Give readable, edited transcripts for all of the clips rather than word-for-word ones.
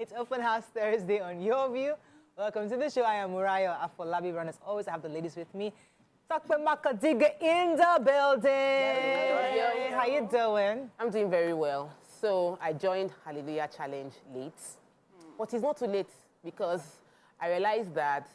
It's Open House Thursday on Your View. Welcome to the show. I am Murayo Afolabi. As always, I have the ladies with me. Takwe Makadiga in the building. Hey, how you doing? I'm doing very well. So I joined Hallelujah Challenge late, but it's not too late because I realized that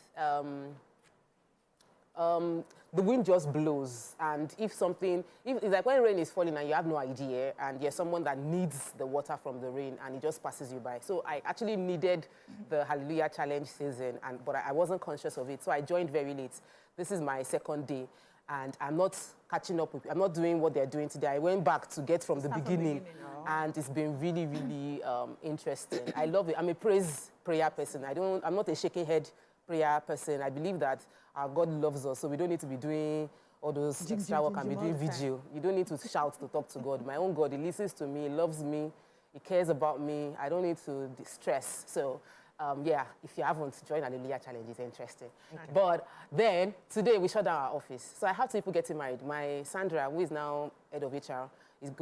the wind just blows, and if it's like when rain is falling and you have no idea, and you're someone that needs the water from the rain, and it just passes you by. So I actually needed the Hallelujah Challenge season, but I wasn't conscious of it, so I joined very late. This is my second day, and I'm not catching up I'm not doing what they're doing today. I went back to get from the beginning, and it's been really, really interesting. I love it. I'm a prayer person. I'm not a shaking head prayer person. I believe that our God loves us, so we don't need to be doing all those extra work and be doing vigil. You don't need to shout to talk to God. My own God, he listens to me, he loves me, he cares about me. I don't need to stress. So, yeah, if you haven't joined Hallelujah Challenge, it's interesting. Okay. But then, today we shut down our office. So I have two people getting married. My Sandra, who is now head of HR,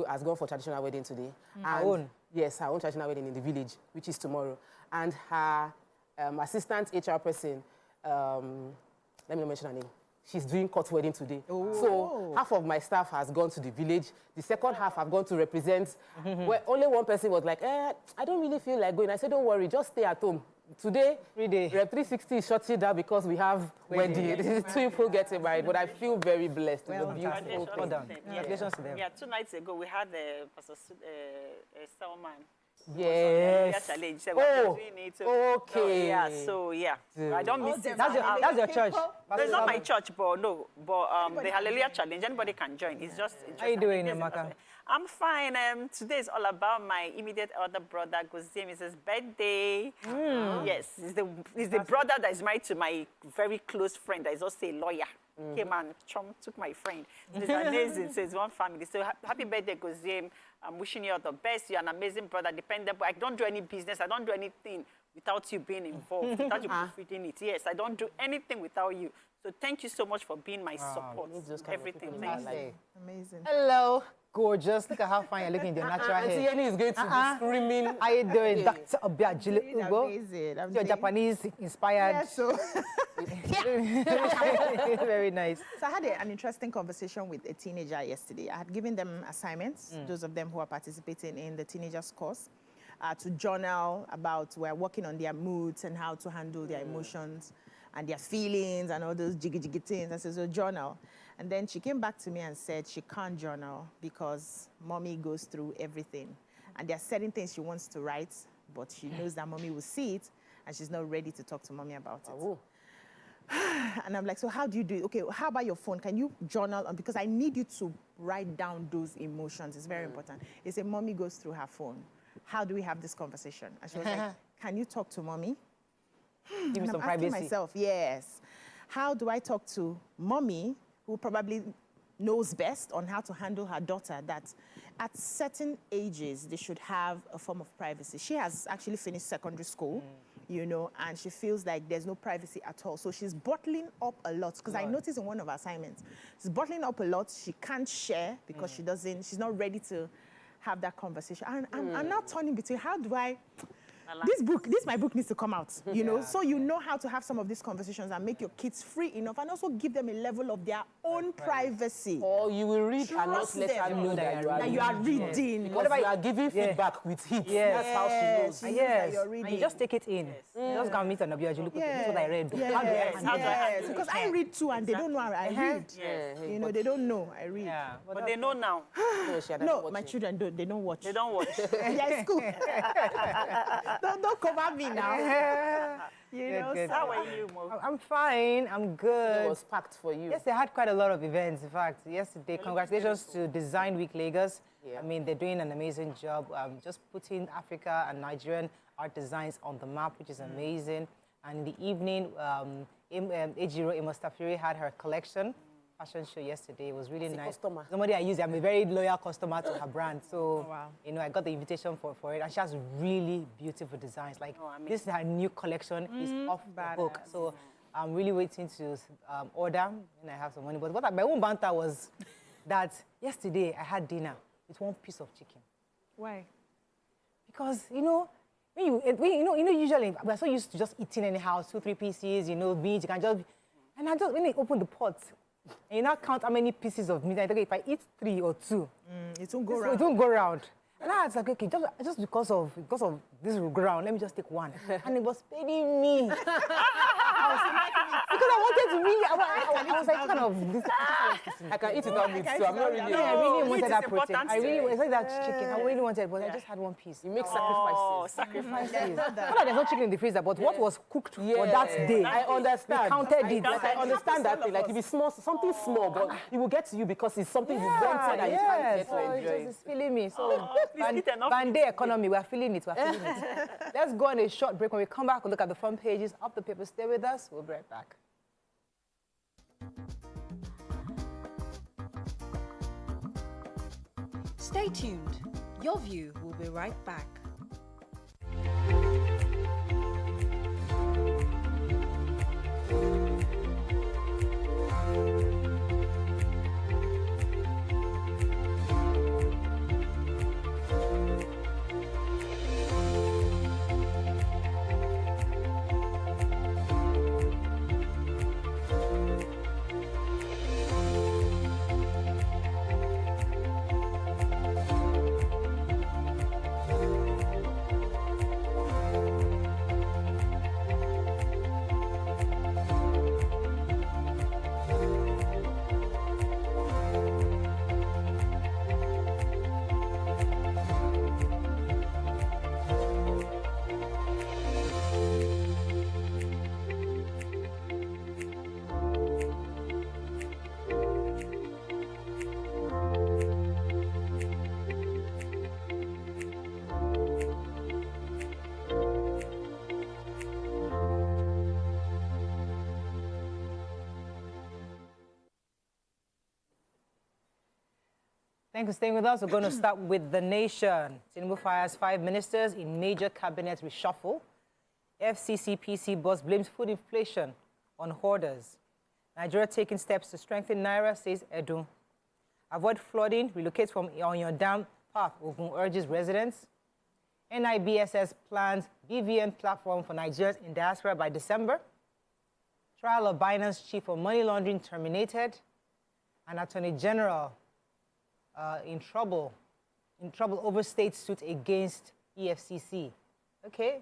has gone for traditional wedding today. Her own? Yes, her own traditional wedding in the village, which is tomorrow. And her assistant HR person, let me not mention her name. She's doing court wedding today. Oh. So half of my staff has gone to the village. The second half have gone to represent. Where only one person was like, I don't really feel like going. I said, don't worry, just stay at home. Today, Rep 360 is shutting down because we have wedding. Two people getting married, but I feel very blessed. Well, beautiful. Well done. Congratulations to them. Yeah, 2 nights ago we had Pastor Selman. Yes. Challenge. So okay. So yeah. I don't miss it. That's your church. It's not my church, but no. But the Hallelujah Challenge, anybody can join. It's just interesting. How you doing, Amaka? I'm fine. Today is all about my immediate elder brother, Gozim. It's his birthday. Yes, he's the brother that is married to my very close friend that is also a lawyer. Came and took my friend. It's amazing. So it's one family. So happy birthday, Gozim. I'm wishing you all the best. You're an amazing brother, dependable. I don't do any business. I don't do anything without you being involved, without you proofreading it. Yes, I don't do anything without you. So thank you so much for being my support. Everything. Thank you. Amazing. Hello. Gorgeous. Look at how fine you're looking in your natural hair. Auntie Yenny is going to be screaming. How you doing, Dr. Obiajili Ugo? Amazing. You're Japanese inspired. Yeah, so very nice. So I had an interesting conversation with a teenager yesterday. I had given them assignments, those of them who are participating in the teenagers course, to journal about, we're working on their moods and how to handle their emotions and their feelings and all those jiggy things. I said, so journal. And then she came back to me and said she can't journal because mommy goes through everything. And there are certain things she wants to write, but she knows that mommy will see it, and she's not ready to talk to mommy about it. Oh. And I'm like, so how do you do it? Okay, how about your phone? Can you journal? Because I need you to write down those emotions. It's very important. He said, mommy goes through her phone. How do we have this conversation? And she was like, can you talk to mommy? Give me some I'm asking privacy. myself, yes. How do I talk to mommy, who probably knows best on how to handle her daughter, that at certain ages, they should have a form of privacy. She has actually finished secondary school, you know, and she feels like there's no privacy at all. So she's bottling up a lot, because I noticed in one of her assignments, she's bottling up a lot. She can't share because she's not ready to have that conversation. And I'm now turning between, how do I... my book needs to come out, you know, so you know how to have some of these conversations and make your kids free enough and also give them a level of their own privacy. Or you will read and not let her know that you are reading. Because you are giving feedback with heat. That's how she knows. That you're reading. And you just take it in. Just go and meet an Obiajili. This is what I read. Yes, because I read too and they don't know I read. You know, they don't know I read. Yeah. But they know now. No, my children don't. They don't watch. They don't watch. Yeah, it's cool. Don't cover me now. You know, good. How are you, Mo? I'm fine. I'm good. It was packed for you. Yes, they had quite a lot of events. In fact, yesterday, congratulations to Design Week Lagos. Yeah. I mean, they're doing an amazing job. Just putting Africa and Nigerian art designs on the map, which is amazing. And in the evening, Ejiro Imostafiri had her collection. Fashion show yesterday. It was really nice. Customer. Somebody I use, I'm a very loyal customer to her brand. So, you know, I got the invitation for it. And she has really beautiful designs. Like, this is her new collection. It's off the hook. So, I'm really waiting to order when I have some money. But my own banter was that yesterday I had dinner with one piece of chicken. Why? Because, you know, usually we're so used to just eating anyhow, 2-3 pieces, meat, you can just, and when they open the pot, and you now count how many pieces of meat, I think if I eat 3 or 2, it won't go round. It won't go round. And I was like, okay, just because of this ground, let me just take one. And it was paining me. Because I wanted to really, I was like, kind of, this. I can eat without meat, so I'm not really. Yeah, I really wanted that important protein. I really wanted that chicken. I really wanted it, but I just had one piece. You make Oh, sacrifices. sacrifices. Not that there's no chicken in the freezer, but what was cooked for that day, I understand. we counted it. Like, I understand that thing. Like, if it's small, something small, but it will get to you because it's something you wanted and you can't get to enjoy. It's feeling me. So, please eat enough. Band-Aid economy, we're feeling it. Let's go on a short break. When we come back, we'll look at the front pages of the paper. Stay with us. We'll be right back. Stay tuned. Your View will be right back. Thanks for staying with us. We're going to start with The Nation. Tinubu fires 5 ministers in major cabinet reshuffle. FCCPC boss blames food inflation on hoarders. Nigeria taking steps to strengthen Naira, says Edu. Avoid flooding, relocate from on your dam path, Ogun urges residents. NIBSS plans BVN platform for Nigerians in diaspora by December. Trial of Binance chief for money laundering terminated. And Attorney General in trouble over state suit against EFCC. Okay.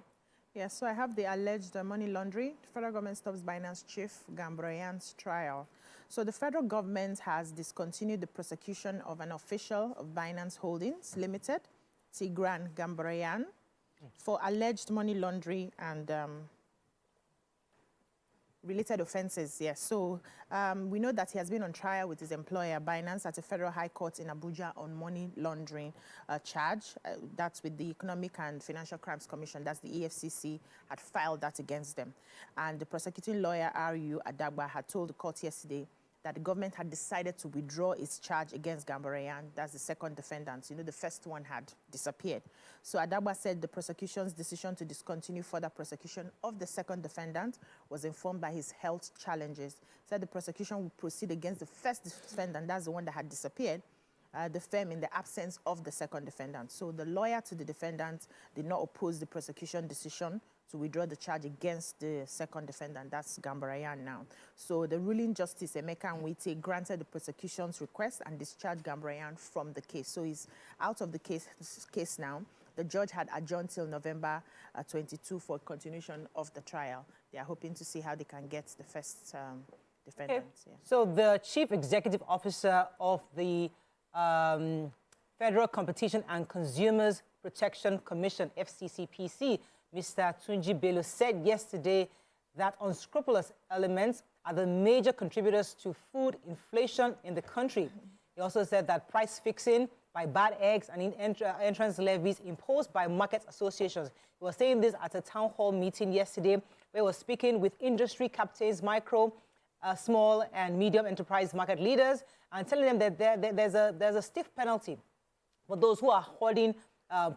Yes, so I have the alleged money laundering. The federal government stops Binance chief Gambaryan's trial. So the federal government has discontinued the prosecution of an official of Binance Holdings Limited, Tigran Gambaryan, for alleged money laundering and related offenses, yes. So we know that he has been on trial with his employer, Binance, at a federal high court in Abuja on money laundering charge. That's with the Economic and Financial Crimes Commission, that's the EFCC, had filed that against them. And the prosecuting lawyer, R.U. Adagba, had told the court yesterday that the government had decided to withdraw its charge against Gambaryan. That's the second defendant. You know, the first one had disappeared. So Adagba said the prosecution's decision to discontinue further prosecution of the second defendant was informed by his health challenges. Said the prosecution would proceed against the first defendant, that's the one that had disappeared, the firm in the absence of the second defendant. So the lawyer to the defendant did not oppose the prosecution decision to withdraw the charge against the second defendant, that's Gambaryan now. So the ruling Justice Emeka Nwite granted the prosecution's request and discharged Gambaryan from the case. So he's out of the case now. The judge had adjourned till November 22 for continuation of the trial. They are hoping to see how they can get the first defendant. Okay. Yeah. So the Chief Executive Officer of the Federal Competition and Consumers Protection Commission, FCCPC, Mr. Tunji Bello, said yesterday that unscrupulous elements are the major contributors to food inflation in the country. He also said that price fixing by bad eggs and entrance levies imposed by market associations. He was saying this at a town hall meeting yesterday where he was speaking with industry captains, micro, small and medium enterprise market leaders, and telling them that there's a stiff penalty for those who are hoarding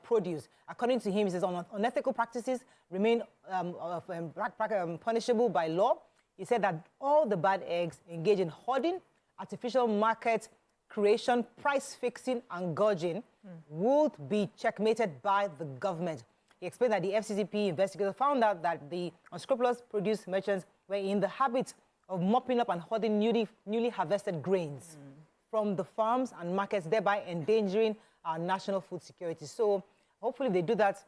produce. According to him, he says unethical practices remain punishable by law. He said that all the bad eggs engage in hoarding, artificial market creation, price fixing, and gouging would be checkmated by the government. He explained that the FCCP investigators found out that the unscrupulous produce merchants were in the habit of mopping up and hoarding newly harvested grains from the farms and markets, thereby endangering our national food security. So hopefully they do that.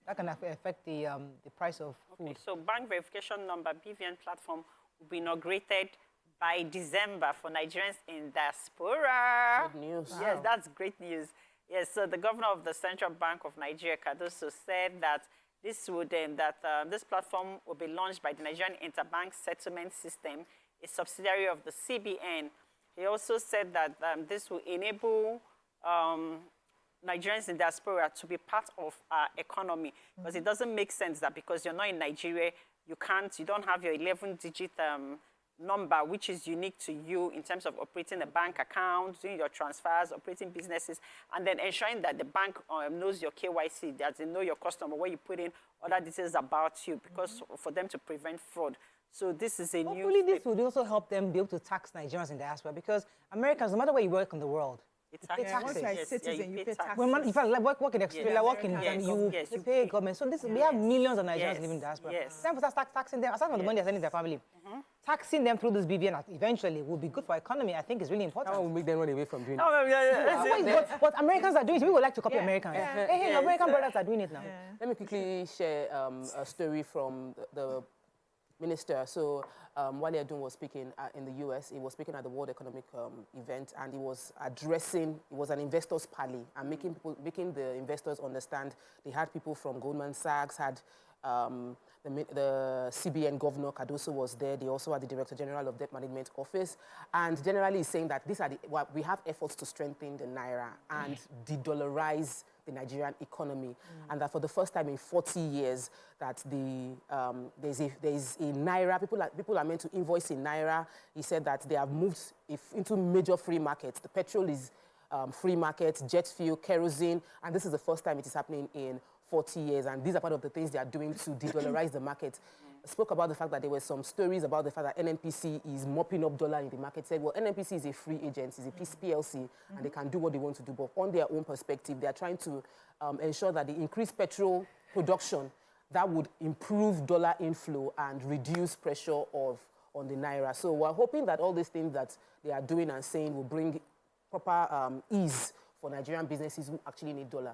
That can affect the price of food. Okay, so bank verification number, BVN platform, will be inaugurated by December for Nigerians in diaspora. Good news. Yes, that's great news. Yes, so the governor of the Central Bank of Nigeria, Cardoso, said that this platform will be launched by the Nigerian Interbank Settlement System, a subsidiary of the CBN. He also said that this will enable Nigerians in diaspora to be part of our economy, because it doesn't make sense that because you're not in Nigeria, you don't have your 11-digit number, which is unique to you in terms of operating a bank account, doing your transfers, operating businesses, and then ensuring that the bank knows your KYC, that they know your customer, where you put in other details about you, because for them to prevent fraud. So this is a new Hopefully this would also help them be able to tax Nigerians in diaspora, because Americans, no matter where you work in the world, you pay taxes. Once you're a citizen, you pay taxes. If I work in Australia, work in you pay government. So we have millions of Nigerians living in diaspora. It's time for us to start taxing them, aside from the money they're sending their family. Taxing them through this BVN eventually will be good for economy. I think is really important. That will make them run away from doing it. But Americans are doing it. We would like to copy Americans. Hey, American brothers are doing it now. Let me quickly share a story from the Ministerial. So Wale Adun was speaking in the US. He was speaking at the World Economic event, and he was addressing, it was an investors' parley, and making the investors understand. They had people from Goldman Sachs, had the CBN governor, Cardoso, was there. They also had the Director General of Debt Management Office. And generally saying that we have efforts to strengthen the Naira and de-dollarize the Nigerian economy. And that for the first time in 40 years, that there's a Naira, people are meant to invoice in Naira. He said that they have moved into major free markets. The petrol is free market, jet fuel, kerosene, and this is the first time it is happening in 40 years, and these are part of the things they are doing to de-dollarize the market. Spoke about the fact that there were some stories about the fact that NNPC is mopping up dollar in the market. Said, well, NNPC is a free agency, it's a PLC, and they can do what they want to do. But on their own perspective, they are trying to ensure that the increased petrol production, that would improve dollar inflow and reduce pressure on the Naira. So we're hoping that all these things that they are doing and saying will bring proper ease for Nigerian businesses who actually need dollar.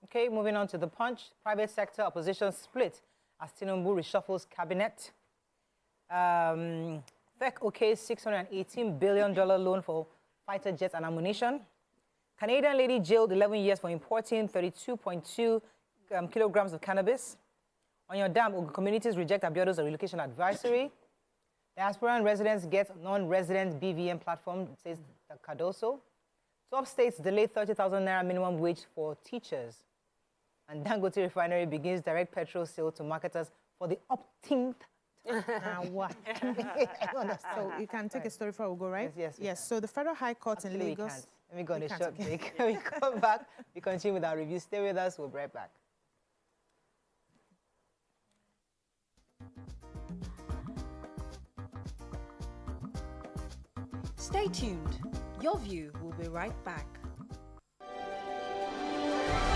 Okay, moving on to the Punch. Private sector opposition split as Tinubu reshuffles cabinet. FEC okays $618 billion loan for fighter jets and ammunition. Canadian lady jailed 11 years for importing 32.2 kilograms of cannabis. On your dam, Ogun communities reject Abiodo's relocation advisory. Diasporan residents get non-resident BVM platform, says Cardoso. 12 states delay 30,000 naira minimum wage for teachers. And Dangote refinery begins direct petrol sale to marketers for the 18th. What? So you can take a story before we go, right? Yes. So the Federal High Court in Lagos. Let me go on a short break. When we come back, we continue with our review. Stay with us. We'll be right back. Stay tuned. Your View will be right back.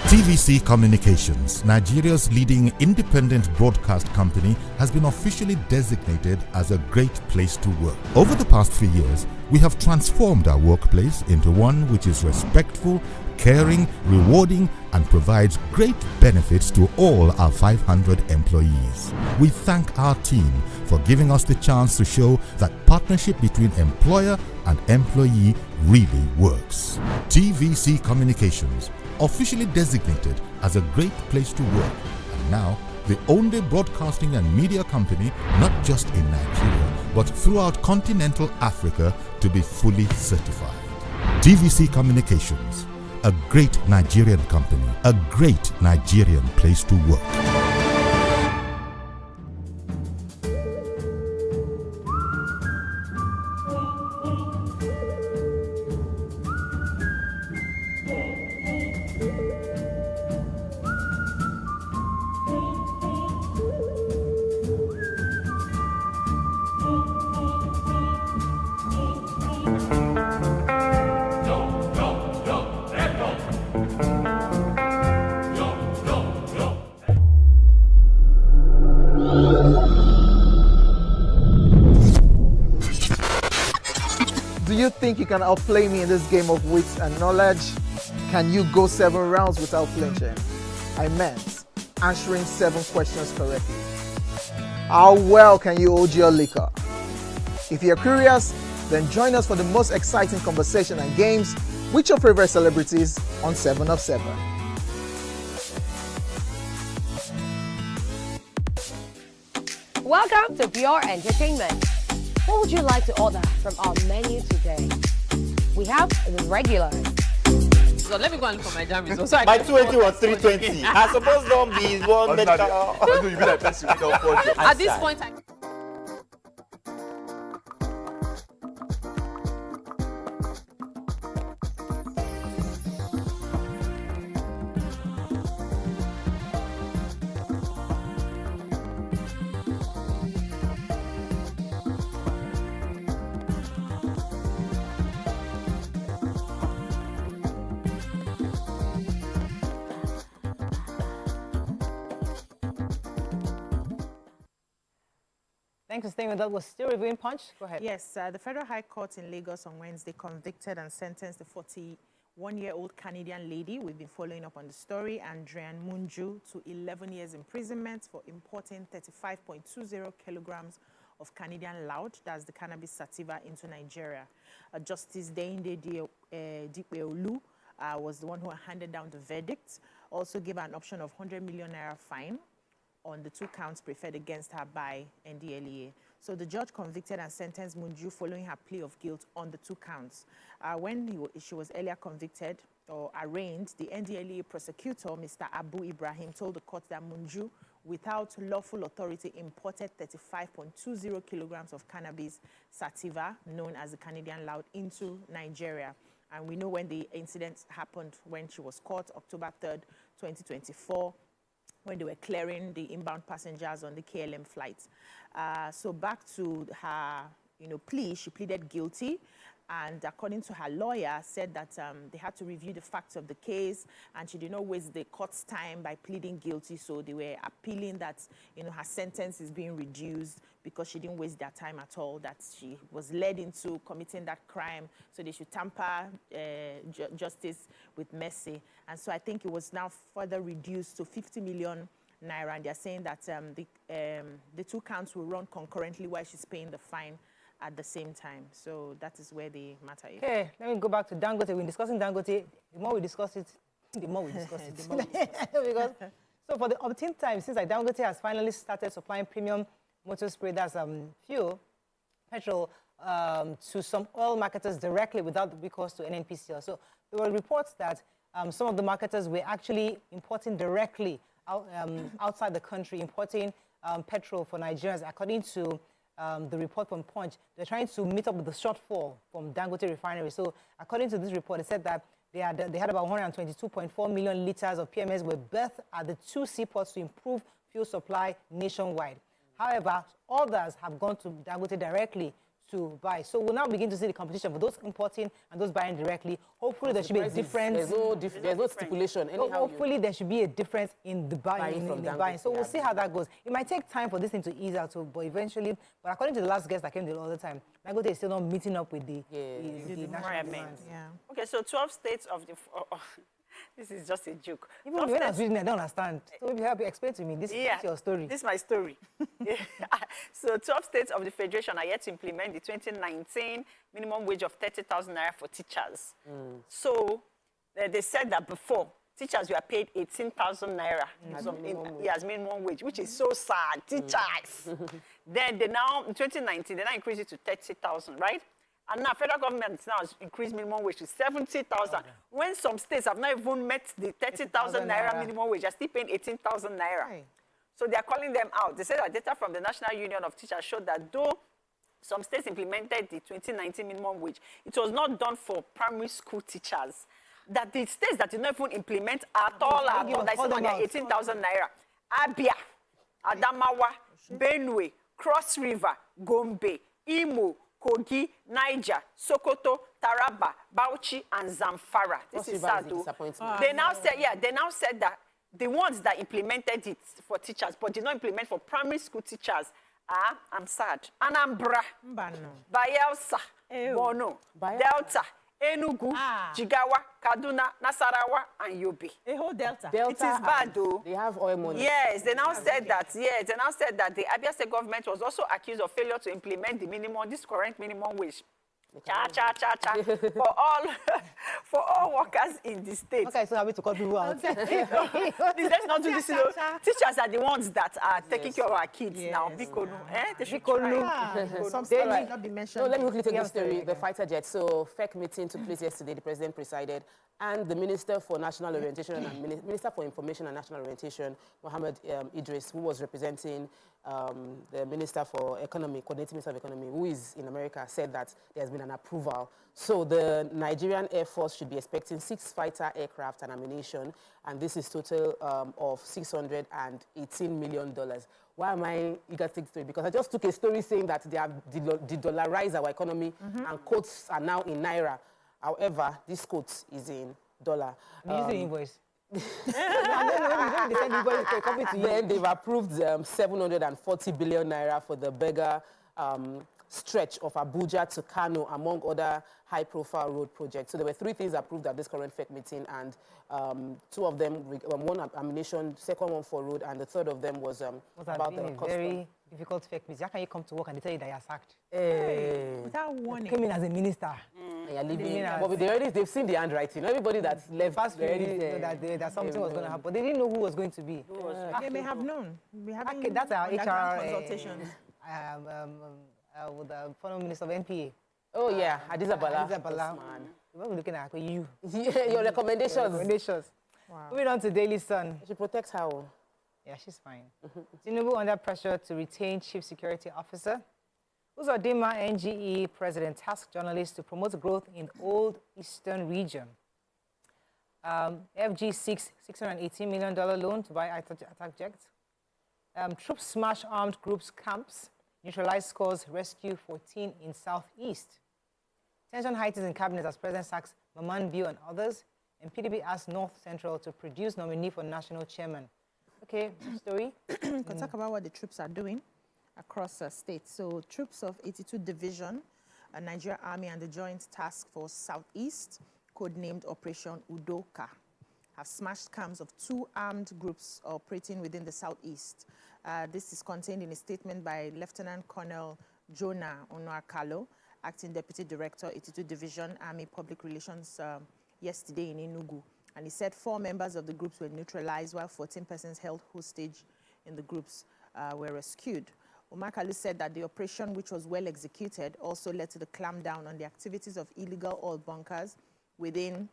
TVC Communications, Nigeria's leading independent broadcast company, has been officially designated as a great place to work. Over the past 3 years, we have transformed our workplace into one which is respectful, caring, rewarding, and provides great benefits to all our 500 employees. We thank our team for giving us the chance to show that partnership between employer and employee really works. TVC Communications, officially designated as a great place to work, and now the only broadcasting and media company not just in Nigeria but throughout continental Africa to be fully certified. TVC Communications, a great Nigerian company, a great Nigerian place to work. you think you can outplay me in this game of wits and knowledge? Can you go 7 rounds without flinching? I meant answering 7 questions correctly. How well can you hold your liquor? If you're curious, then join us for the most exciting conversation and games with your favorite celebrities on 7 of 7. Welcome to Pure Entertainment. What would you like to order from our menu today? We have the regulars. So let me go and look for my jam results. So My 280 was 320. I suppose don't be one medical. You be like person who don't forge it. at this point, Thanks for staying with us. We're still reviewing Punch. Go ahead. Yes, the Federal High Court in Lagos on Wednesday convicted and sentenced the 41-year-old Canadian lady, we've been following up on the story, Andrian Munju, to 11 years imprisonment for importing 35.20 kilograms of Canadian loud, that's the cannabis sativa, into Nigeria. Justice Deinde Dipeolu was the one who handed down the verdict, also gave her an option of 100 million naira fine on the 2 counts preferred against her by NDLEA. So the judge convicted and sentenced Munju following her plea of guilt on the 2 counts. When she was earlier convicted or arraigned, the NDLEA prosecutor, Mr. Abu Ibrahim, told the court that Munju, without lawful authority, imported 35.20 kilograms of cannabis sativa, known as the Canadian loud, into Nigeria. And we know when the incident happened, when she was caught, October 3rd, 2024, when they were clearing the inbound passengers on the KLM flight. So back to her plea, she pleaded guilty. And according to her lawyer, said that they had to review the facts of the case, and she did not waste the court's time by pleading guilty. So they were appealing that her sentence is being reduced because she didn't waste their time at all, that she was led into committing that crime. So they should tamper justice with mercy. And so I think it was now further reduced to 50 million naira. And they're saying that the 2 counts will run concurrently while she's paying the fine at the same time. So that is where the matter is. Okay, let me go back to Dangote. We're discussing Dangote. The more we discuss it, the more we discuss it. Because, so for the 18th time since Dangote has finally started supplying premium motor spray, that's fuel, petrol, to some oil marketers directly without the recourse to NNPCL. So there were reports that some of the marketers were actually importing directly outside the country, importing petrol for Nigerians, according to the report from Punch. They're trying to meet up with the shortfall from Dangote refinery. So according to this report, it said that they had about 122.4 million liters of PMS were berthed at the 2 seaports to improve fuel supply nationwide. However, others have gone to Dangote directly to buy. So we'll now begin to see the competition for those importing and those buying directly. Hopefully there should be a difference. There's no stipulation. Hopefully there should be a difference in the buying. So we'll see how that goes. It might take time for this thing to ease out, but eventually, but according to the last guest that came the other time, Dangote is still not meeting up with the national demand. Yeah. Okay, so 12 states of the... this is just a joke. Even when I was reading, I don't understand. So maybe help you explain to me. This is your story. This is my story. So 12 states of the Federation are yet to implement the 2019 minimum wage of 30,000 naira for teachers. So they said that before, teachers were paid 18,000 naira as minimum wage, which is so sad. Teachers. Then they now, in 2019, they now increased it to 30,000, right? And now federal government now has increased minimum wage to 70,000. When some states have not even met the 30,000 naira minimum wage, they're still paying 18,000 naira. Right. So they are calling them out. They said that data from the National Union of Teachers showed that though some states implemented the 2019 minimum wage, it was not done for primary school teachers. That the states that did not even implement at all, that's on their 18,000 naira. Abia, Adamawa, Benue, Cross River, Gombe, Imo, Kogi, Niger, Sokoto, Taraba, Bauchi, and Zamfara. This is sad. They now said that the ones that implemented it for teachers but did not implement for primary school teachers are, I'm sad, Anambra, Bayelsa, Borno, Delta, Enugu, Jigawa, Kaduna, Nasarawa, and Yobe. A whole Delta. It is bad, though. They have oil money. Yes, they now said that. Yes, they now said that the Abia State government was also accused of failure to implement this current minimum wage. For all workers in the state. Okay, so happy to call people out. Let's not do this. Teachers are the ones that are taking care of our kids now. Bikonu, they should try. Some stuff might not be mentioned. No, let me quickly take the story. The fighter jet. So, FEC meeting took place yesterday. The president presided, and the Minister for National Orientation and Minister for Information and National Orientation, Mohammed Idris, who was representing the Minister for Economy, Coordinating Minister of Economy, who is in America, said that there has been an approval. So the Nigerian Air Force should be expecting 6 fighter aircraft and ammunition, and this is total of $618 million. Why am I eager to take the story? Because I just took a story saying that they have de-dollarized our economy, and quotes are now in Naira. However, this quote is in dollar. Use the invoice. Then they've approved 740 billion naira for the beggar stretch of Abuja to Kano, among other high-profile road projects. So there were 3 things approved at this current FEC meeting, and 2 of them, one ammunition, second one for road, and the third of them was about the custom. Very difficult FEC meeting. How can you come to work and they tell you that you're sacked? Without warning. Came in as a minister. You're leaving. But they've seen the handwriting. Everybody that's left that something was going to happen. But they didn't know who was going to be. They may have known. We haven't that's our HR consultations. With the former minister of NPA. Oh yeah, Hadiza Bala. We're looking at you. Your recommendations. Wow. Moving on to Daily Sun. She protects her. Yeah, she's fine. Tinubu under pressure to retain chief security officer. Uzodinma NGE president tasked journalists to promote growth in old eastern region. FG seeks $618 million loan to buy attack jets. Troops smash armed groups' camps. Neutralize scores, rescue 14 in southeast. Tension heightens in cabinet as president sacks Maman Biu and others. And PDP asks North Central to produce nominee for national chairman. Okay, story. We can talk about what the troops are doing across states. So troops of 82 Division, Nigeria Army and the Joint Task Force Southeast, codenamed Operation Udoka, have smashed camps of 2 armed groups operating within the southeast. This is contained in a statement by Lieutenant Colonel Jonah Onoakalo, Acting Deputy Director, 82 Division, Army Public Relations, yesterday in Enugu. And he said 4 members of the groups were neutralized, while 14 persons held hostage in the groups were rescued. Onoakalo said that the operation, which was well executed, also led to the clampdown on the activities of illegal oil bunkers within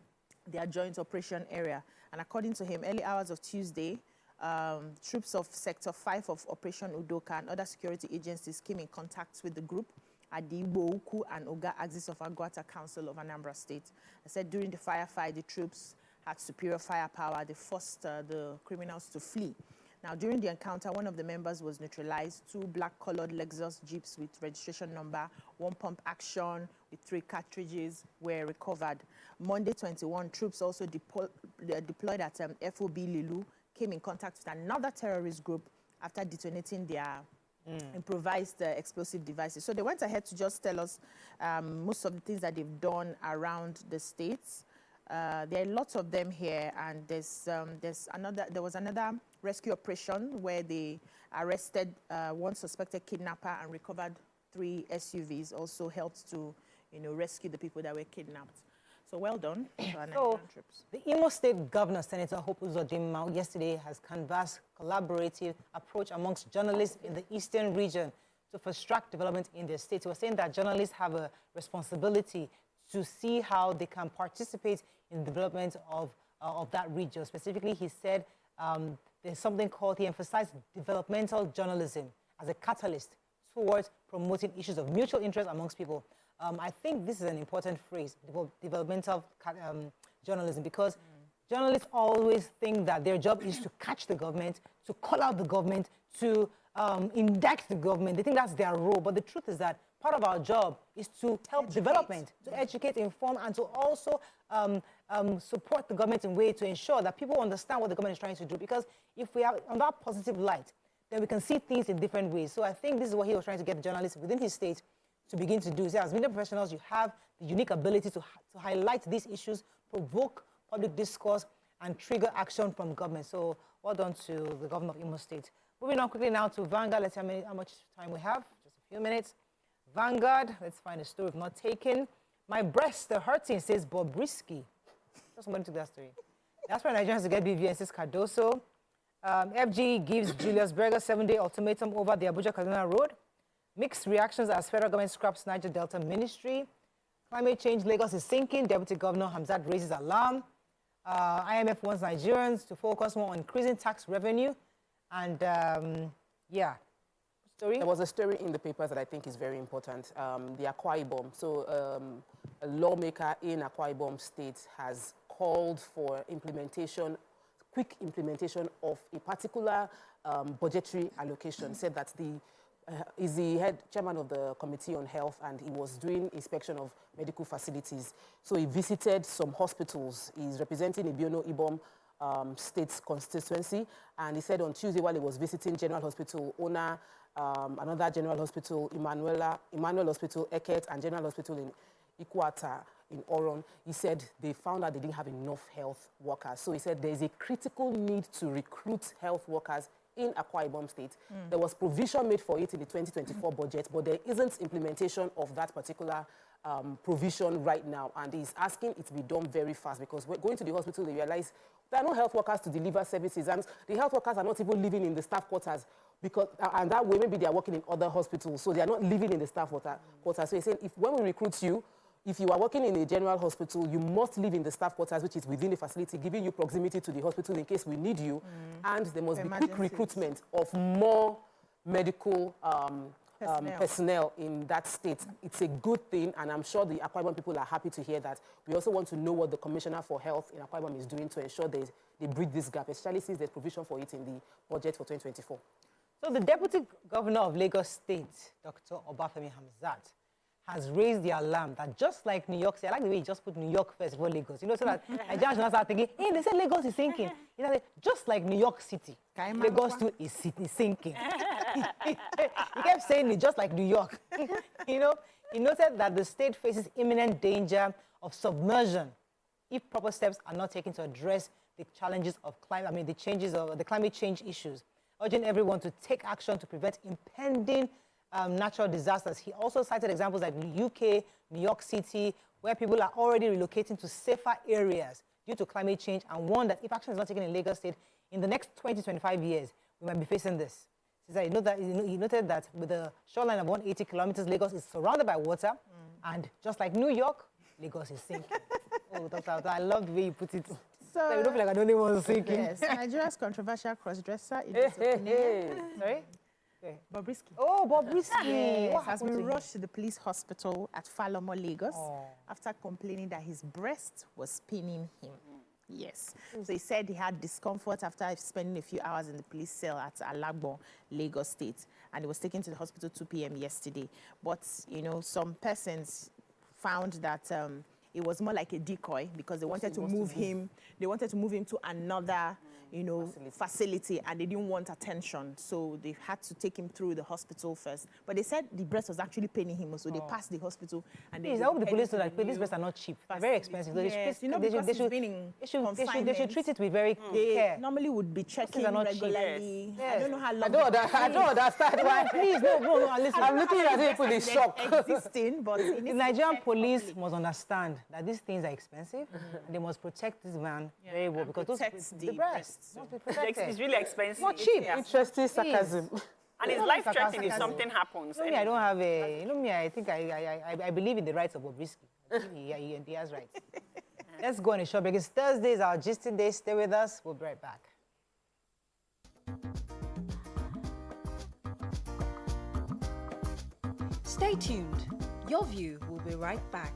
their joint operation area. And according to him, early hours of Tuesday, troops of Sector 5 of Operation Udoka and other security agencies came in contact with the group at the Igbo-Ukwu and Oga axis of Agwata Council of Anambra State. I said during the firefight, the troops had superior firepower. They forced the criminals to flee. Now, during the encounter, one of the members was neutralized. 2 black-colored Lexus Jeeps with registration number, 1 pump action with 3 cartridges were recovered. Monday 21, troops also deployed at FOB Lilu came in contact with another terrorist group after detonating their improvised explosive devices. So they went ahead to just tell us most of the things that they've done around the states. There are lots of them here, and there was another rescue operation where they arrested 1 suspected kidnapper and recovered 3 SUVs. Also helped to, rescue the people that were kidnapped. So well done to our Nigerian troops. The Imo State Governor, Senator Hope Uzodinma, yesterday has canvassed collaborative approach amongst journalists in the eastern region to fast-track development in their state. He was saying that journalists have a responsibility to see how they can participate in the development of that region. Specifically, he said there's something called, he emphasized developmental journalism as a catalyst towards promoting issues of mutual interest amongst people. I think this is an important phrase, developmental journalism, because journalists always think that their job is to catch the government, to call out the government, to index the government. They think that's their role. But the truth is that part of our job is to help development, to educate, inform, and to also support the government in a way to ensure that people understand what the government is trying to do. Because if we are on that positive light, then we can see things in different ways. So I think this is what he was trying to get the journalists within his state to begin to do. So as media professionals, you have the unique ability to highlight these issues, provoke public discourse, and trigger action from government. So well done to the governor of Imo State. Moving on quickly now to Vanguard. Let's see how much time we have. Just a few minutes. Vanguard, let's find a story we've not taken. My breasts are hurting, says Bobrisky. Just somebody took that story. That's why Nigerians to get BVN, says Cardoso. FG gives Julius Berger 7-day ultimatum over the Abuja-Kaduna road. Mixed reactions as federal government scraps Niger Delta ministry. Climate change, Lagos is sinking. Deputy Governor Hamzat raises alarm. IMF wants Nigerians to focus more on increasing tax revenue. And yeah. Story? There was a story in the papers that I think is very important. The Akwa Ibom. So a lawmaker in Akwa Ibom State has called for quick implementation of a particular budgetary allocation. Said that is the head chairman of the Committee on Health, and he was doing inspection of medical facilities. So he visited some hospitals. He's representing Ibiono Ibom State's constituency, and he said on Tuesday while he was visiting General Hospital Ona, another General Hospital, Emmanuel Hospital, Eket, and General Hospital in Ikwata in Oron, he said they found out they didn't have enough health workers. So he said there is a critical need to recruit health workers in Akwa Ibom State. There was provision made for it in the 2024 budget, but there isn't implementation of that particular provision right now. And he's asking it to be done very fast, because we're going to the hospital, they realize there are no health workers to deliver services, and the health workers are not even living in the staff quarters, because, and that way maybe they are working in other hospitals, so they are not living in the staff quarters. So he's saying, when we recruit you, if you are working in a general hospital, you must live in the staff quarters, which is within the facility, giving you proximity to the hospital in case we need you. And there must be quick recruitment of more medical personnel in that state. It's a good thing, and I'm sure the Akwa Ibom people are happy to hear that. We also want to know what the Commissioner for Health in Akwa Ibom is doing to ensure they bridge this gap, especially since there's provision for it in the budget for 2024. So the Deputy Governor of Lagos State, Dr. Obafemi Hamzat, has raised the alarm that just like New York City, I like the way he just put New York first before Lagos, you know, so that Nigerians will start thinking, hey, they say Lagos is sinking. You know, just like New York City, Lagos too is sinking. He kept saying it just like New York. You know, he noted that the state faces imminent danger of submersion if proper steps are not taken to address the challenges of the climate change issues, urging everyone to take action to prevent impending natural disasters. He also cited examples like the UK, New York City, where people are already relocating to safer areas due to climate change, and warned that if action is not taken in Lagos State, in the next 20-25 years, we might be facing this. He noted that with a shoreline of 180 kilometers, Lagos is surrounded by water, and just like New York, Lagos is sinking. Oh, Dr. I love the way you put it. So you don't feel like I don't even want to sink. Yes, Nigeria's controversial cross-dresser. Sorry? Bobrisky. Oh, Bobrisky. Yes, has been rushed to the police hospital at Falomo, Lagos, after complaining that his breast was pinning him. Yes. So he said he had discomfort after spending a few hours in the police cell at Alagbo, Lagos State, and he was taken to the hospital 2 p.m. yesterday. But, you know, some persons found that it was more like a decoy, because they wanted to move him. They wanted to move him to another, you know, facility, and they didn't want attention, so they had to take him through the hospital first. But they said the breast was actually paining him, so they passed the hospital. And I hope the police know that these breasts are not cheap. They're very expensive. Yes, you know, they should treat it with very care. They normally would be checking regularly. Yes. I don't know how long. I don't understand why. Please, no, listen. I'm looking at it in shock. Existing, but the Nigerian police must understand that these things are expensive. And they must protect this man very well, because those the breasts. It's really expensive. Not cheap. Interesting sarcasm. And it's life-threatening if something happens. You know me, I don't have a... You know me, I think I believe in the rights of Bobrisky. He has rights. Let's go on a short break. It's Thursdays, our gisting day. Stay with us. We'll be right back. Stay tuned. Your View will be right back.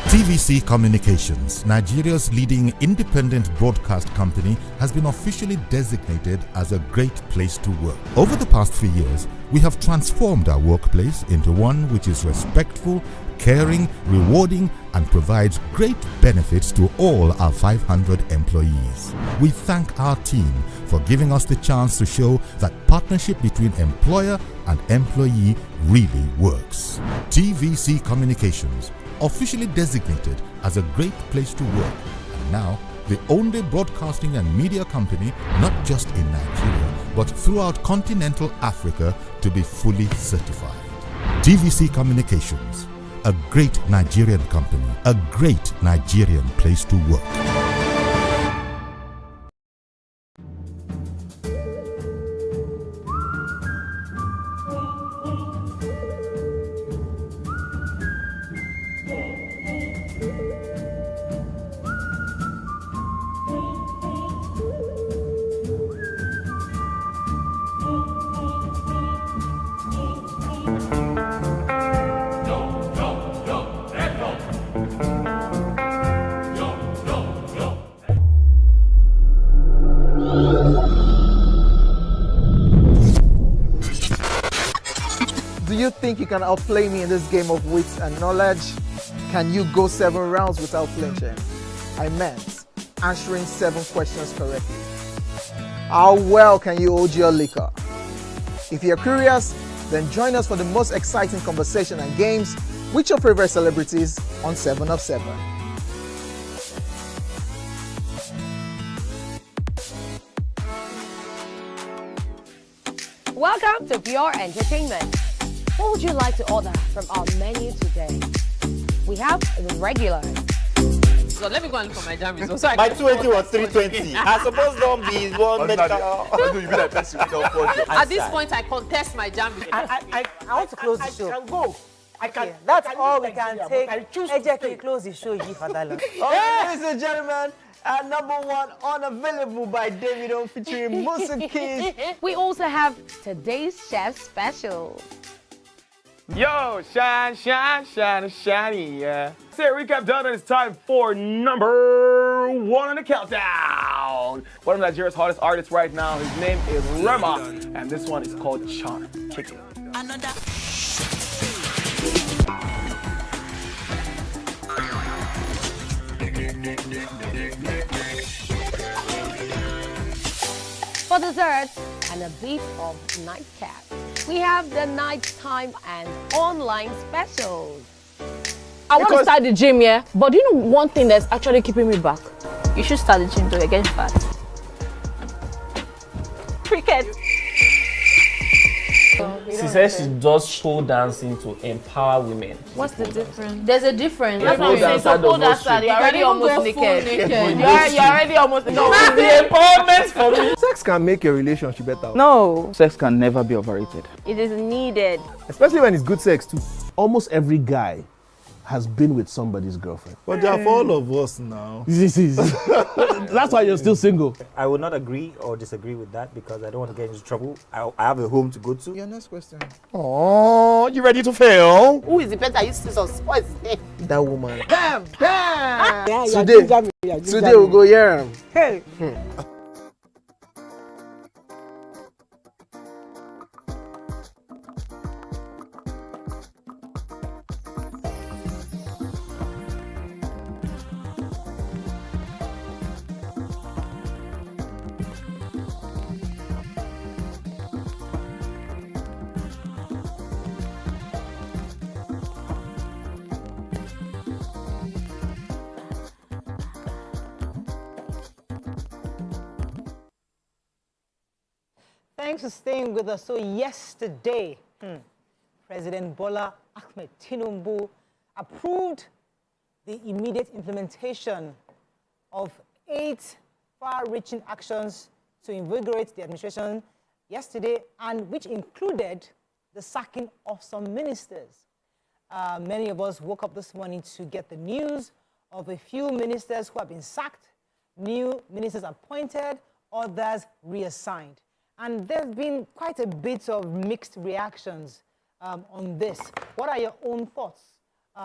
TVC Communications, Nigeria's leading independent broadcast company, has been officially designated as a great place to work. Over the past 3 years, we have transformed our workplace into one which is respectful, caring, rewarding, and provides great benefits to all our 500 employees. We thank our team for giving us the chance to show that partnership between employer and employee really works. TVC Communications, officially designated as a great place to work, and now the only broadcasting and media company not just in Nigeria but throughout continental Africa to be fully certified. TVC Communications, a great Nigerian company, a great Nigerian place to work. Do you think you can outplay me in this game of wits and knowledge? Can you go 7 rounds without flinching? I meant answering 7 questions correctly. How well can you hold your liquor? If you're curious, then join us for the most exciting conversation and games with your favorite celebrities on 7 of 7. Welcome to Pure Entertainment. What would you like to order from our menu today? We have the regulars. So let me go and look for my jammies. My 280 was 320. I suppose don't be one medical. At this point, I contest my jammies. I want to close the show. I can go. I can. That's I can all use we can Nigeria, take. but I choose to Ejeki, stay. close the show, you for that long. Ladies and gentlemen, number 1, Unavailable by Davido featuring Musa Keys. We also have today's chef special. Yo, shine, shiny, yeah. Say recap done, and it's time for number 1 on the countdown. One of Nigeria's hottest artists right now, his name is Rema, and this one is called Charm. Kick it. For dessert and a bit of nightcap, we have the nighttime and online specials. I want to start the gym, yeah? But do you know one thing that's actually keeping me back? You should start the gym though, you're getting fat. Cricket. She says she does pole dancing to empower women. What's the difference? There's a difference. Yeah, That's what I'm saying. So pole dancer, you're already almost naked. You're already almost naked. The empowerment for me. Sex can make your relationship better. No. Sex can never be overrated. It is needed. Especially when it's good sex too. Almost every guy has been with somebody's girlfriend. But they are for all of us now. That's why you're still single. I would not agree or disagree with that because I don't want to get into trouble. I have a home to go to. Your next question. Oh, you ready to fail? Who is the better? You see some spoils. That woman. Damn. Yeah, today we'll go here. Hey. Thanks for staying with us. So yesterday, President Bola Ahmed Tinubu approved the immediate implementation of 8 far-reaching actions to invigorate the administration yesterday, and which included the sacking of some ministers. Many of us woke up this morning to get the news of a few ministers who have been sacked, new ministers appointed, others reassigned. And there's been quite a bit of mixed reactions on this. What are your own thoughts?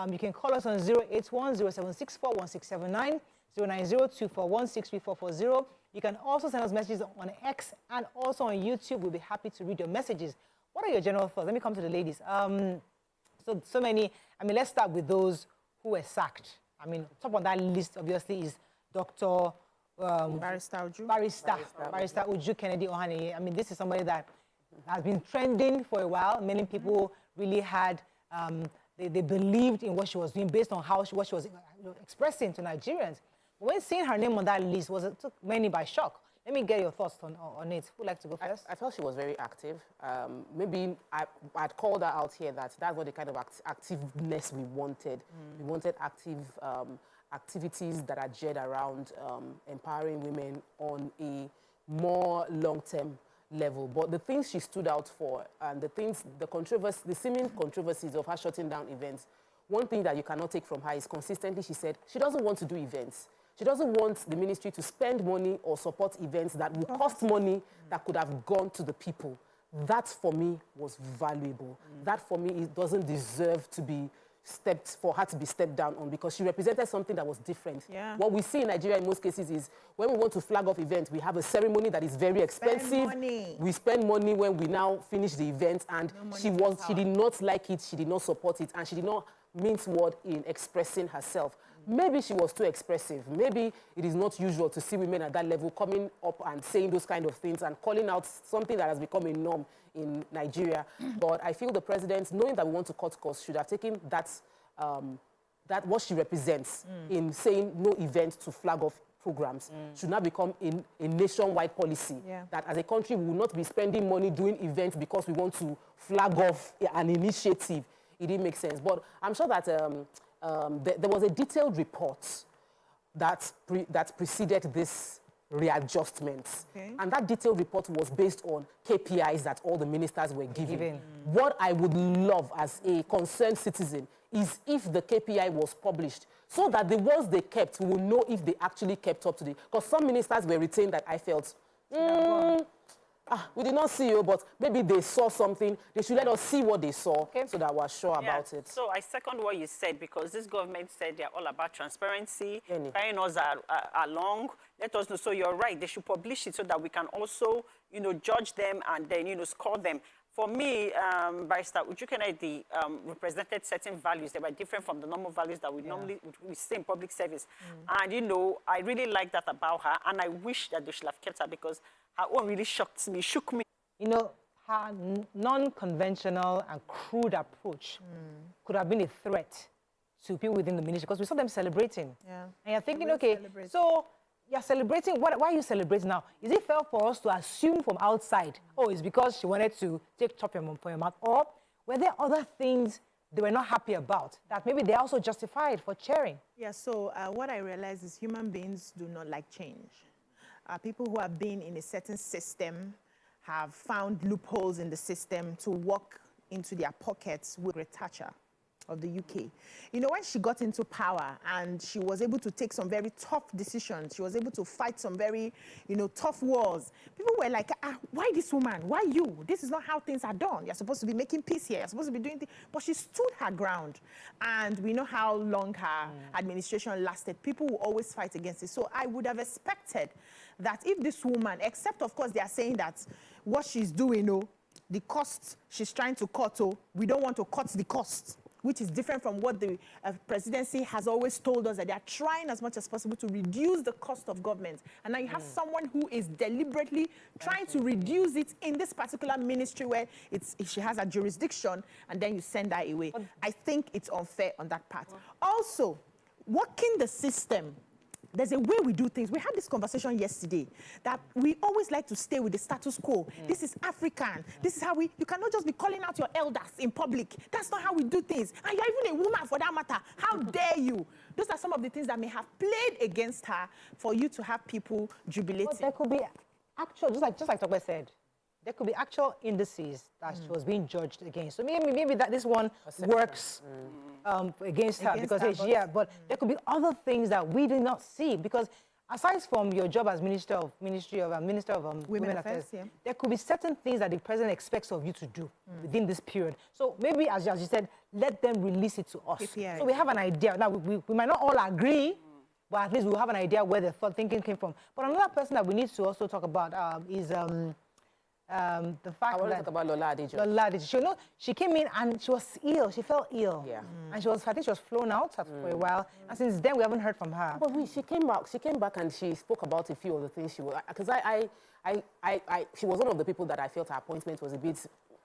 You can call us on 081-0764-1679, 090-2416-3440. You can also send us messages on X and also on YouTube. We'll be happy to read your messages. What are your general thoughts? Let me come to the ladies. so many. I mean, let's start with those who were sacked. I mean, top of that list obviously is Dr. Barrister Uju Kennedy Ohane. I mean, this is somebody that has been trending for a while. Many people really had, they believed in what she was doing based on what she was expressing to Nigerians. But when seeing her name on that list, it took many by shock. Let me get your thoughts on it. Who'd like to go first? I felt she was very active. Maybe I'd called her out here that's not the kind of activeness we wanted. We wanted active activities that are geared around empowering women on a more long-term level. But the things she stood out for and the seeming controversies of her shutting down events, one thing that you cannot take from her is consistently she said she doesn't want to do events. She doesn't want the ministry to spend money or support events that would cost money that could have gone to the people. That, for me, was valuable. That, for me, it doesn't deserve to be for her to be stepped down on, because she represented something that was different. Yeah. What we see in Nigeria in most cases is when we want to flag off events, we have a ceremony that is very expensive. We spend money when we now finish the event, and she did not like it, she did not support it, and she did not mince word in expressing herself. Maybe she was too expressive. Maybe it is not usual to see women at that level coming up and saying those kind of things and calling out something that has become a norm in Nigeria. But I feel the president, knowing that we want to cut costs, should have taken that what she represents in saying no event to flag off programs should now become a nationwide policy. Yeah. That as a country, we will not be spending money doing events because we want to flag off an initiative. It didn't make sense. But I'm sure that there was a detailed report that preceded this readjustment. Okay. And that detailed report was based on KPIs that all the ministers were given. What I would love as a concerned citizen is if the KPI was published so that the ones they kept will know if they actually kept up to it. Because some ministers were retained that I felt, we did not see you, but maybe they saw something. They should let us see what they saw so that we're sure about it. So I second what you said, because this government said they're all about transparency, carrying us along. Let us know. So you're right. They should publish it so that we can also, judge them and then, score them. For me, Barrister Uju Kennedy represented certain values that were different from the normal values that we normally see in public service. And, I really like that about her, and I wish that they should have kept her, because her own really shook me. Her non-conventional and crude approach could have been a threat to people within the ministry, because we saw them celebrating. Yeah. And you're thinking, okay, so you're celebrating. Why are you celebrating now? Is it fair for us to assume from outside, it's because she wanted to take top from your mouth? Or were there other things they were not happy about that maybe they also justified for cheering? Yeah, so what I realize is human beings do not like change. People who have been in a certain system have found loopholes in the system to walk into their pockets with Margaret Thatcher of the UK. When she got into power and she was able to take some very tough decisions, she was able to fight some very, tough wars, people were like, why this woman? Why you? This is not how things are done. You're supposed to be making peace here. You're supposed to be doing things. But she stood her ground. And we know how long her administration lasted. People will always fight against it. So I would have expected that if this woman, except of course they are saying that what she's doing, the cost she's trying to cut, we don't want to cut the cost, which is different from what the presidency has always told us, that they are trying as much as possible to reduce the cost of government. And now you have someone who is deliberately trying to reduce it in this particular ministry where she has a jurisdiction, and then you send her away. I think it's unfair on that part. Also, working the system, there's a way we do things. We had this conversation yesterday that we always like to stay with the status quo. This is African. This is how you cannot just be calling out your elders in public. That's not how we do things. And you're even a woman for that matter. How dare you? Those are some of the things that may have played against her for you to have people jubilating. But there could be actual, just like Tokwe said, there could be actual indices that she was being judged against. So maybe that this one works against her because but there could be other things that we do not see, because aside from your job as Minister of Women Affairs, there could be certain things that the president expects of you to do within this period. So maybe, as you said, let them release it to us. So we have an idea. Now, we might not all agree, but at least we'll have an idea where the thinking came from. But another person that we need to also talk about is the fact I want to that talk about Lola Adejo. Lola Adejo, she came in and she was ill. She felt ill. Yeah. And I think she was flown out for a while. And since then, we haven't heard from her. But she came back and she spoke about a few of the things she was, because she was one of the people that I felt her appointment was a bit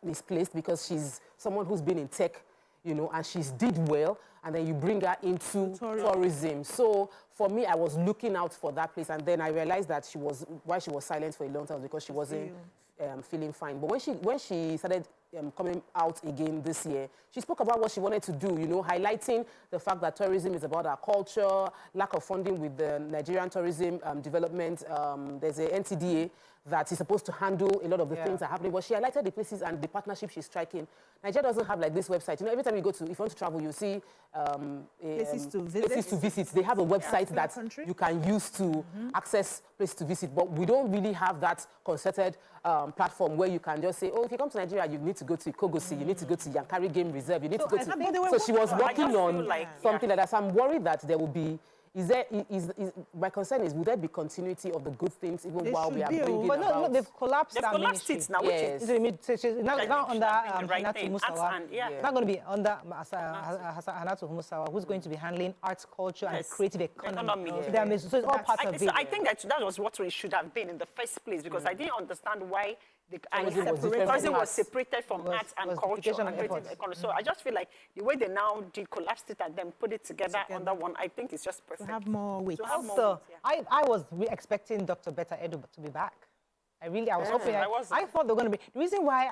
misplaced because she's someone who's been in tech, and she's did well, and then you bring her into tourism. So for me, I was looking out for that place, and then I realized that why she was silent for a long time because she wasn't feeling fine. But when she started coming out again this year, she spoke about what she wanted to do, highlighting the fact that tourism is about our culture, lack of funding with the Nigerian tourism development. There's a NTDA that is supposed to handle a lot of the things that are happening. But she highlighted the places and the partnership she's striking. Nigeria doesn't have like this website. Every time you go to, if you want to travel, you see places to visit. They have a website that you can use to access places to visit. But we don't really have that concerted platform where you can just say, oh, if you come to Nigeria, you need to go to Kogosi, you need to go to Yankari Game Reserve, you need to go to... So she was working on something like that. So I'm worried that there will be... my concern is, will there be continuity of the good things even while we are bringing but about... No, they've collapsed They've that collapsed ministry. it now, Yes. which is... Now under right Hannatu name, Arts Musawa. and- yeah. It's not going to be under Hannatu Musawa, who's going to be handling arts, culture, and creative economy. So it's all part of it. So I think that was what it should have been in the first place, because I didn't understand why tourism was separated from arts and culture and creative economy. So I just feel like the way they now collapsed it and then put it together under one, I think it's just perfect. To have more weight. Also, I was expecting Dr. Betta Edu to be back. I was hoping. I thought they were going to be. The reason why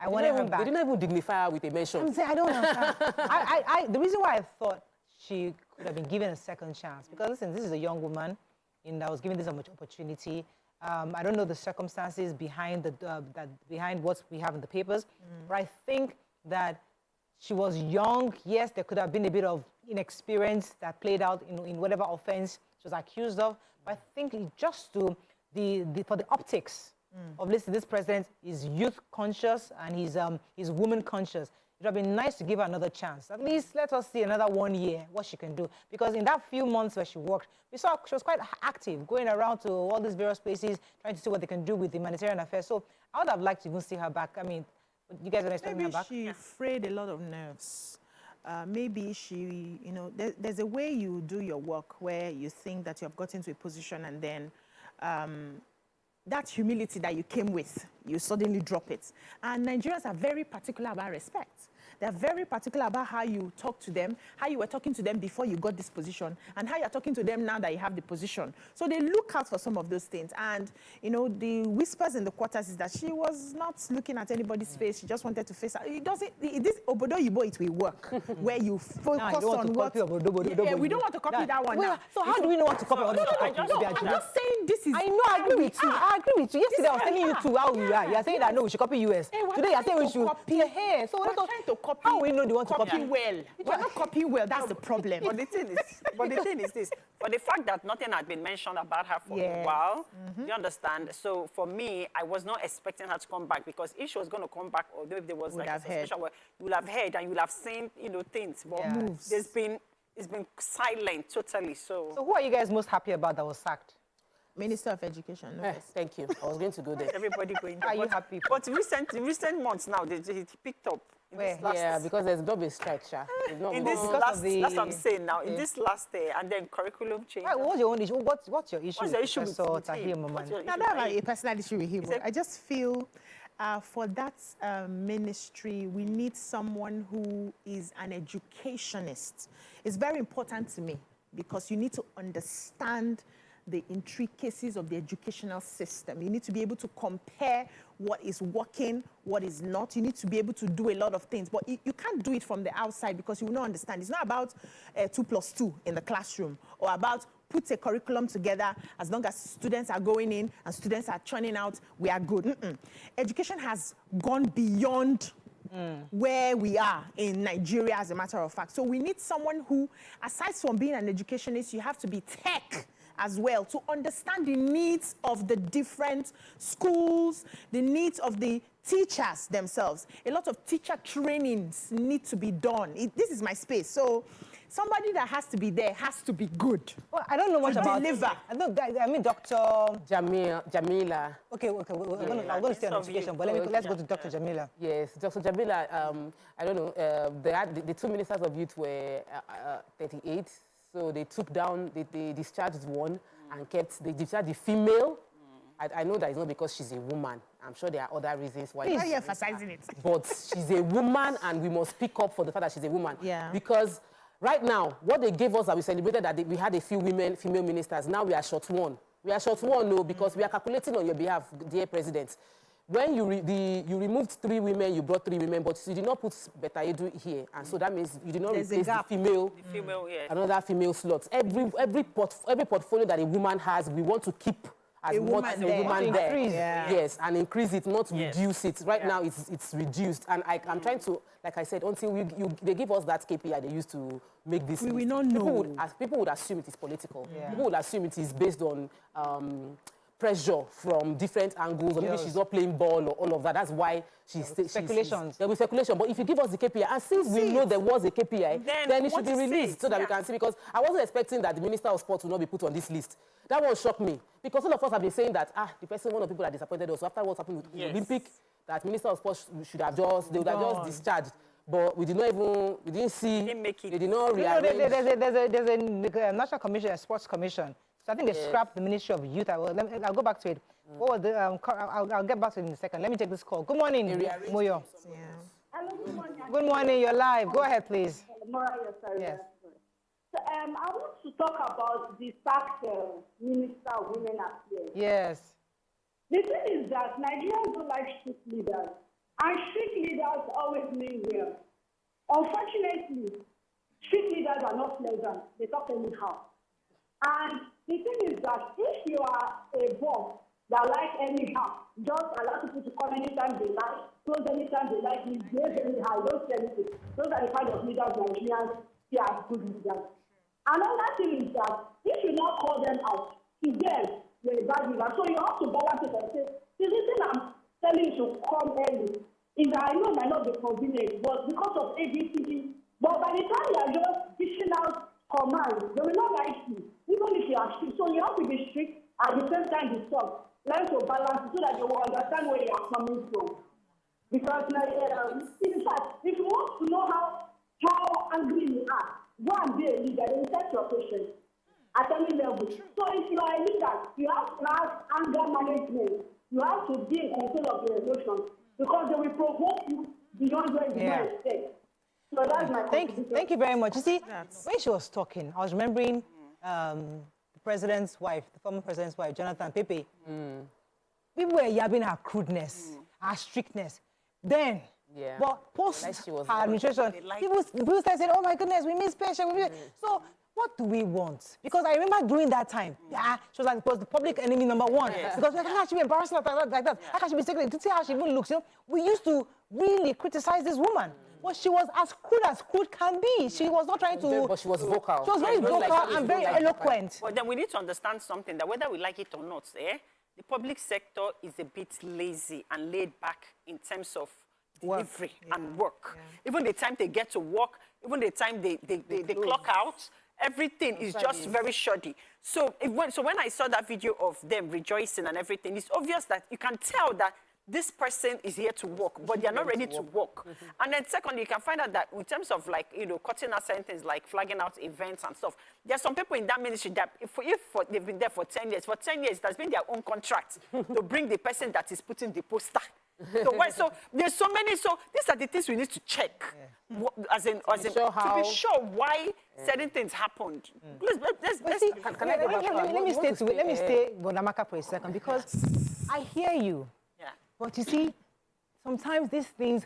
I wanted her back. They didn't even dignify her with a mention. I'm saying, I don't understand. The reason why I thought she could have been given a second chance, because listen, this is a young woman that was given this opportunity. I don't know the circumstances behind behind what we have in the papers, but I think that she was young. Yes, there could have been a bit of inexperience that played out in whatever offense she was accused of. But I think just for the optics of this president is youth conscious and he's woman conscious. It would have been nice to give her another chance. At least let us see another 1 year what she can do. Because in that few months where she worked, we saw she was quite active, going around to all these various places, trying to see what they can do with the humanitarian affairs. So I would have liked to even see her back. I mean, you guys are expecting her back? Maybe she frayed a lot of nerves. Maybe she, there's a way you do your work where you think that you have gotten to a position and then that humility that you came with, you suddenly drop it. And Nigerians are very particular about respect. They're very particular about how you talk to them, how you were talking to them before you got this position, and how you're talking to them now that you have the position. So they look out for some of those things. And, the whispers in the quarters is that she was not looking at anybody's face. She just wanted to face her. This Obodo Yibo, it will work, where you focus on what... we don't want to copy that one now. So how do we know what to copy? I'm just saying this is... I agree with you. Yesterday I was telling you to how we are. You're saying that, no, we should copy US. Today you're saying we should... So we're trying to copy. How we know they want to copy well? We're not copying well. That's the problem. But the thing is this. For the fact that nothing had been mentioned about her for a while, you understand? So for me, I was not expecting her to come back, because if she was going to come back, or if there was like a suspicion, you will have heard and you will have seen, things. But moves. It's been silent totally. So who are you guys most happy about that was sacked? Minister of Education. No, thank you. I was going to go there. Everybody going. Are you happy? But recent months now, they picked up. Because there's not been strike, that's what I'm saying now. In this last day, and then curriculum change. What's your own issue? What's your issue? What's the issue with him? Now, I have a personal issue with him. I just feel for that ministry, we need someone who is an educationist. It's very important to me, because you need to understand the intricacies of the educational system. You need to be able to compare what is working, what is not. You need to be able to do a lot of things, but you can't do it from the outside, because you will not understand. It's not about 2+2 in the classroom, or about put a curriculum together. As long as students are going in and students are churning out, we are good. Education has gone beyond where we are in Nigeria, as a matter of fact. So we need someone who, aside from being an educationist, you have to be tech as well, to understand the needs of the different schools, the needs of the teachers themselves. A lot of teacher trainings need to be done. This is my space. So somebody that has to be there has to be good. Well, I don't know much about deliver. I mean, Dr. Jamila. Okay, I'm going to stay on education, but let's go to Dr. Jamila. Yes, Dr. Jamila, I don't know, the two ministers of youth were 38, so they took down, they discharged one and they discharged the female. I know that it's not because she's a woman. I'm sure there are other reasons why. Why are you emphasizing it? But she's a woman, and we must speak up for the fact that she's a woman. Yeah. Because right now, what they gave us that we celebrated that we had a few female ministers. Now we are short one. We are short one, no, because we are calculating on your behalf, dear President. When you removed 3 women, you brought 3 women, but you did not put Beta Edu here, and so that means you did not replace the female, another female slot. Every portfolio that a woman has, we want to keep as a woman there. Yes, and increase it, not reduce it. Right now, it's reduced, and I'm trying to, like I said, until they give us that KPI they used to make this. We will not know. People would assume it is political. People would assume it is based on pressure from different angles, or maybe she's not playing ball or all of that. That's why speculations. There will be speculation. But if you give us the KPI, and since we know there was a KPI, then it should be released so that we can see. Because I wasn't expecting that the Minister of Sports would not be put on this list. That one shocked me. Because all of us have been saying that, the person, one of the people that disappointed us after what happened with the Olympic, that Minister of Sports should have they would have just discharged. But we did not even, we didn't see, they did not rearrange. There's a National Commission, a Sports Commission. So I think they scrapped the Ministry of Youth. I'll go back to it. What was the, I'll get back to it in a second. Let me take this call. Good morning, Moyo. Hello, good morning. Good morning, you're live. Go ahead, please. Yes. So, I want to talk about the fact Minister of Women Affairs. Yes. The thing is that Nigerians don't like strict leaders, and strict leaders always mean well. Unfortunately, strict leaders are not pleasant. They talk anyhow. And the thing is that if you are a boss that likes anyhow, just allow people to come anytime they like, close anytime they like, misbehave anyhow, don't say anything. Those are the kind of leaders Nigerians see as good leaders. Another thing is that if you not call them out, to them, you're a bad leader. So you have to balance it and say, the reason I'm telling you to come early is that I know it might not be convenient, but because of ABCD, but by the time you are just dishing out commands, they will not like you, even if you are strict. So you have to be strict at the same time be soft. Learn to balance so that they will understand where you are coming from. Because in fact, if you want to know how angry you are, go and be a leader and set your patience at any level. So if you are a leader, you have to have anger management. You have to be in control of your emotions because they will provoke you beyond where you might expect. So that's my Thank you very much. You see, when she was talking, I was remembering the president's wife, the former president's wife, Jonathan Pepe. People were yabbing her crudeness, her strictness. Then, but post her administration, people started saying, oh my goodness, we miss patience. So what do we want? Because I remember during that time, she was like, it was the public enemy #1. Because how can she be embarrassing like that? How can she be secret? To see how she even looks, we used to really criticize this woman. But she was as crude can be. She was not trying to... But she was vocal. She was very vocal and very eloquent. But then we need to understand something, that whether we like it or not, the public sector is a bit lazy and laid back in terms of delivery and work. Even the time they get to work, even the time they clock out, everything is just very shoddy. So when I saw that video of them rejoicing and everything, it's obvious that you can tell that this person is here to work, but they're not ready to work. And then secondly, you can find out that in terms of cutting out certain things like flagging out events and stuff, there are some people in that ministry that if they've been there for 10 years, it has been their own contract to bring the person that is putting the poster. So there's so many, so these are the things we need to check, to be sure why certain things happened. Please, let me stay with Namaka for a second, because I hear you. But you see, sometimes these things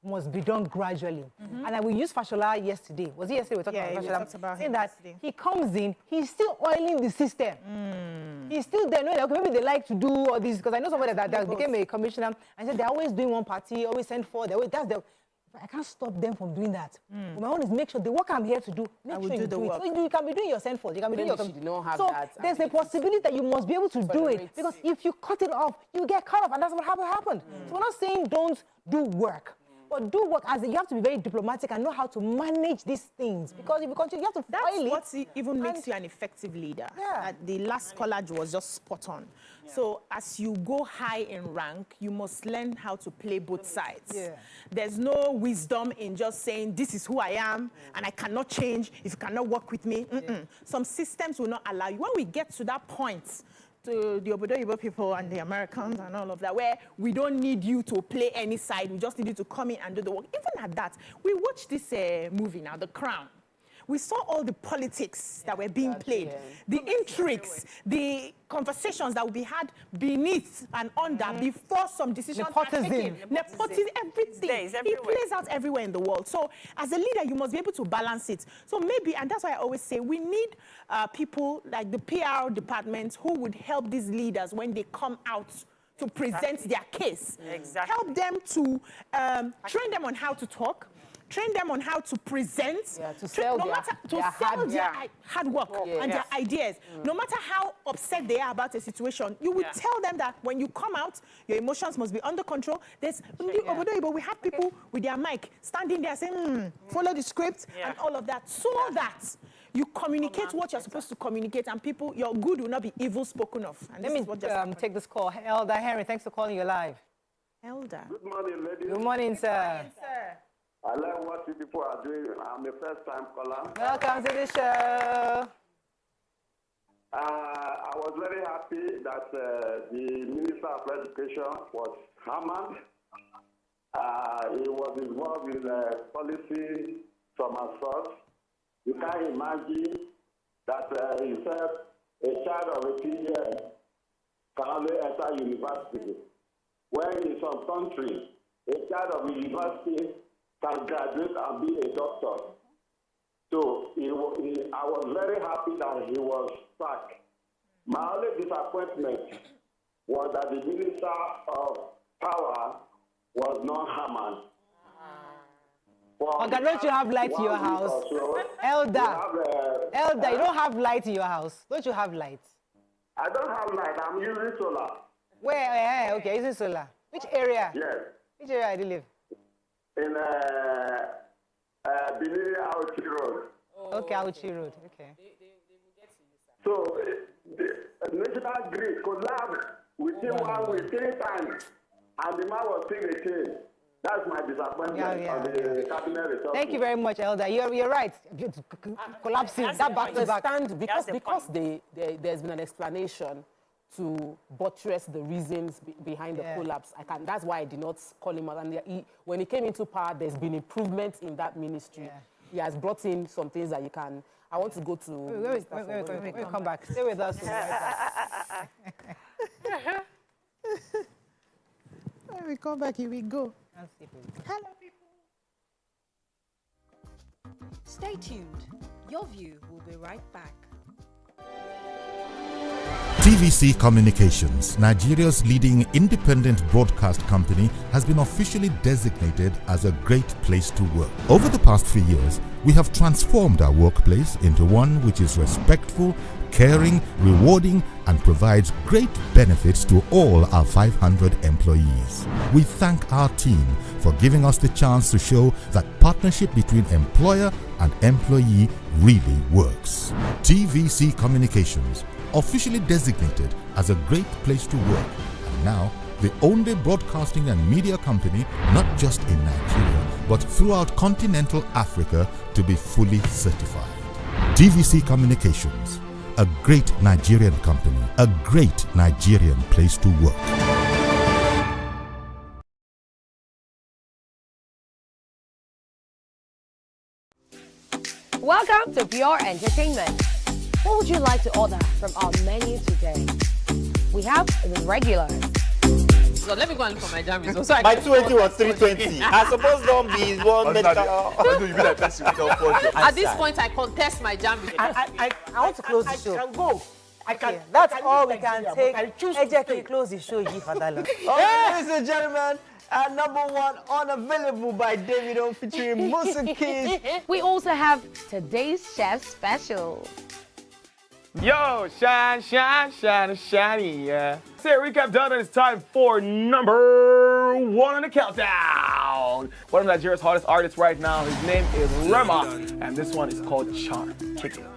must be done gradually. And we used Fashola yesterday. Was it yesterday we were talking about Fashola? Saying that he comes in, he's still oiling the system. He's still there. Maybe they like to do all this, because I know somebody that became a commissioner and said they're always doing one party, always send forward. I can't stop them from doing that. My own is make sure the work I'm here to do, make sure you do it. So you can be doing your send forward. You can be doing your So there's a possibility that you must be able to do it. Because if you cut it off, you get cut off, and that's what happened. So we're not saying don't do work. But do work as you have to be very diplomatic and know how to manage these things. Because if you continue, you have to That's foil it. what even makes you an effective leader. Yeah. The last college was just spot on. Yeah. So as you go high in rank, you must learn how to play both sides. Yeah. There's no wisdom in just saying, this is who I am, and I cannot change if you cannot work with me. Some systems will not allow you. When we get to that point, to the Obodo people and the Americans and all of that, where we don't need you to play any side, we just need you to come in and do the work. Even at that, we watched this movie now, The Crown. We saw all the politics that were being played, the intrigues, the conversations that will be had beneath and under before some decisions are taken. Nepotism, everything. It plays out everywhere in the world. So as a leader, you must be able to balance it. So maybe, and that's why I always say, we need people like the PR department who would help these leaders when they come out to present their case. Help them to train them on how to talk, train them on how to present, to sell their hard work and their ideas. No matter how upset they are about a situation, you will tell them that when you come out, your emotions must be under control. There's we have people with their mic standing there saying, follow the script and all of that, so that you communicate what you're supposed to communicate, and people, your good will not be evil spoken of. And Let me take this call. Elder Henry, thanks for calling. You're live. Elder. Good morning, ladies. Good morning, sir. Good morning, sir. I like what you people are doing. I'm a first-time caller. Welcome to the show. I was very happy that the Minister of Education was hammered. He was involved in policy somersault. You can't imagine that he said a child of 18 years can only enter university. When in some countries, a child of university can graduate and be a doctor. So I was very happy that he was sacked. My only disappointment was that the Minister of Power was not hammered. Okay, don't you have light in your house? Elder, Elder, you don't have light in your house. Don't you have light? I don't have light. I'm using solar. Where? Okay, using solar. Which area? Yes. Which area do you live? In Auchi Road. Okay, Auchi Road. Okay. So the national grid collapsed within 1 week, 3 times, and the man was still retained. That's my disappointment on the cabinet result. Thank you very much, Elder. You're right. Collapsing, that back to back. Because there's been an explanation to buttress the reasons behind the collapse. That's why I did not call him out. And when he came into power, there's been improvement in that ministry. He has brought in some things that you can. I want to go to. Wait, come back. Stay with us. When we come back, here we go. Hello, people. Stay tuned. Your view will be right back. TVC Communications, Nigeria's leading independent broadcast company, has been officially designated as a great place to work. Over the past 3 years, we have transformed our workplace into one which is respectful, caring, rewarding, and provides great benefits to all our 500 employees. We thank our team for giving us the chance to show that partnership between employer and employee really works. TVC Communications, officially designated as a great place to work, and now the only broadcasting and media company not just in Nigeria but throughout continental Africa to be fully certified. TVC Communications, a great Nigerian company, a great Nigerian place to work. Welcome to Pure Entertainment. What would you like to order from our menu today? We have the regulars. So let me go and look for my jam. My 280 was 320. I suppose don't be one At this point, I contest my jam. I want to close the show. I can go. I can. Okay, that's all we can take. Ejeki, close the show. Ladies and gentlemen, #1 unavailable by Davido featuring Musa Keys. We also have today's chef special. Yo, shine, shine, shine, shiny, yeah. Say recap done, and it's time for #1 on the countdown. Countdown. One of Nigeria's hottest artists right now. His name is Rema, and this one is called Charm. Check it out.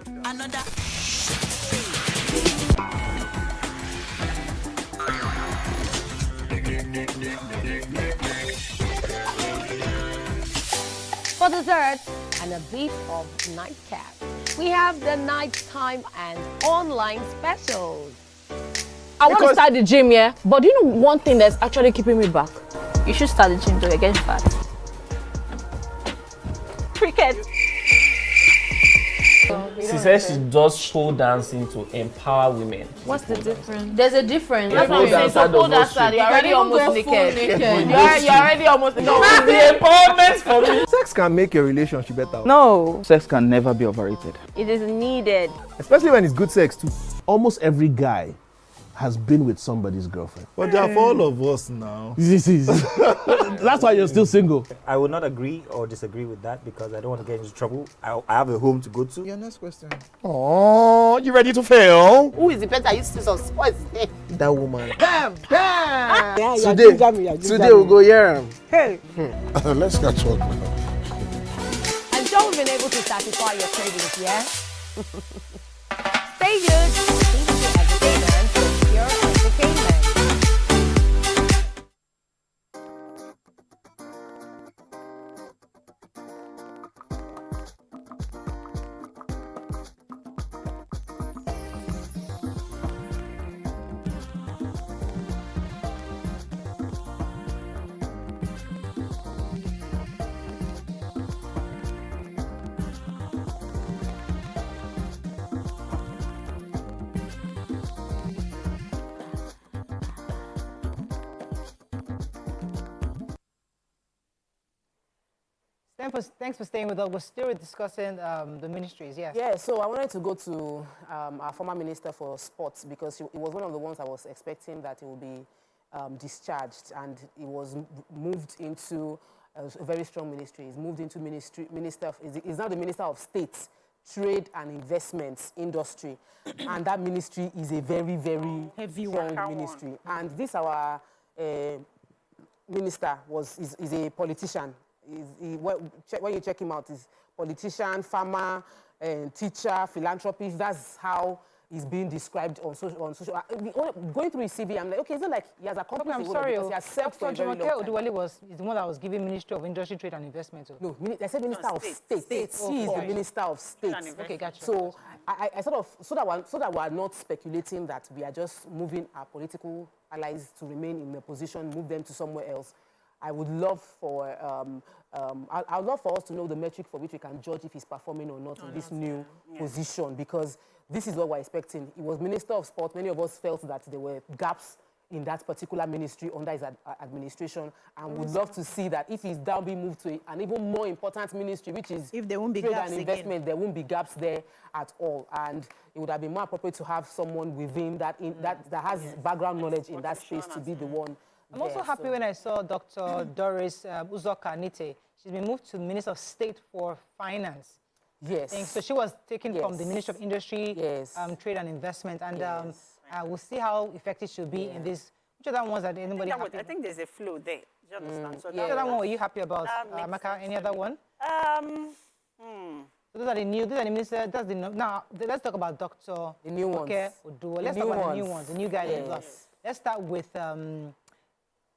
For dessert and a bit of nightcap, we have the nighttime and online specials. I want to start the gym, yeah? But do you know one thing that's actually keeping me back? You should start the gym though, you're getting fat. Cricket. She says she does pole dancing to empower women. What's the difference? There's a difference. That's what I'm saying. So pole dancer, you're already almost naked. You're already almost naked. It's the empowerment for me. Sex can make your relationship better. No. Sex can never be overrated. It is needed. Especially when it's good sex too. Almost every guy has been with somebody's girlfriend. But they are for all of us now. That's why you're still single. I would not agree or disagree with that because I don't want to get into trouble. I have a home to go to. Your next question. Oh, you ready to fail? Who is the person you see us? What is his name? That woman. Bam! Bam! Yeah, today we'll go here. Hey! Let's catch up now. I'm sure we've been able to satisfy your cravings, yeah? Stay good. Entertainment for pure entertainment. Thanks for staying with us. We're still discussing the ministries, yes. Yeah, so I wanted to go to our former Minister for Sports because he was one of the ones I was expecting that he would be discharged, and he was moved into a very strong ministry. He's moved into he's now the Minister of State, Trade and Investments, Industry. And that ministry is a very, very heavy strong ministry. And this our minister is a politician. When you check him out, he's politician, farmer, teacher, philanthropist. That's how he's being described on social. Going through his CV, I'm like, okay, it's not like he has accomplished. I'm sorry, because he has served for a very long time. is the one that was giving Ministry of Industry, Trade and Investment. No, I said Minister of State. He is the Minister of State. Okay, gotcha. So I sort of so that we're not speculating that we are just moving our political allies to remain in a position, move them to somewhere else. I would love for I would love for us to know the metric for which we can judge if he's performing or not in this new position, because this is what we're expecting. He was Minister of Sport. Many of us felt that there were gaps in that particular ministry under his administration, and would love to see that if he's now being moved to an even more important ministry, which is if there won't be trade gaps and investment, again, there won't be gaps there at all. And it would have been more appropriate to have someone within that that has background knowledge in that space to be the one. I'm also happy when I saw Dr. Doris Uzoka Nite. She's been moved to Minister of State for Finance. Yes. So she was taken from the Ministry of Industry, Trade and Investment, and we'll see how effective she'll be in this. Which other ones are there? Anybody happy? I think there's a flow there. Do you understand? So which other one were you happy about, Amaka? Any other one? So those are the new. Those are the minister. That's the now. Let's talk about Dr. The new ones. Let's talk about the new ones. The new guy. Yes. Let's start with.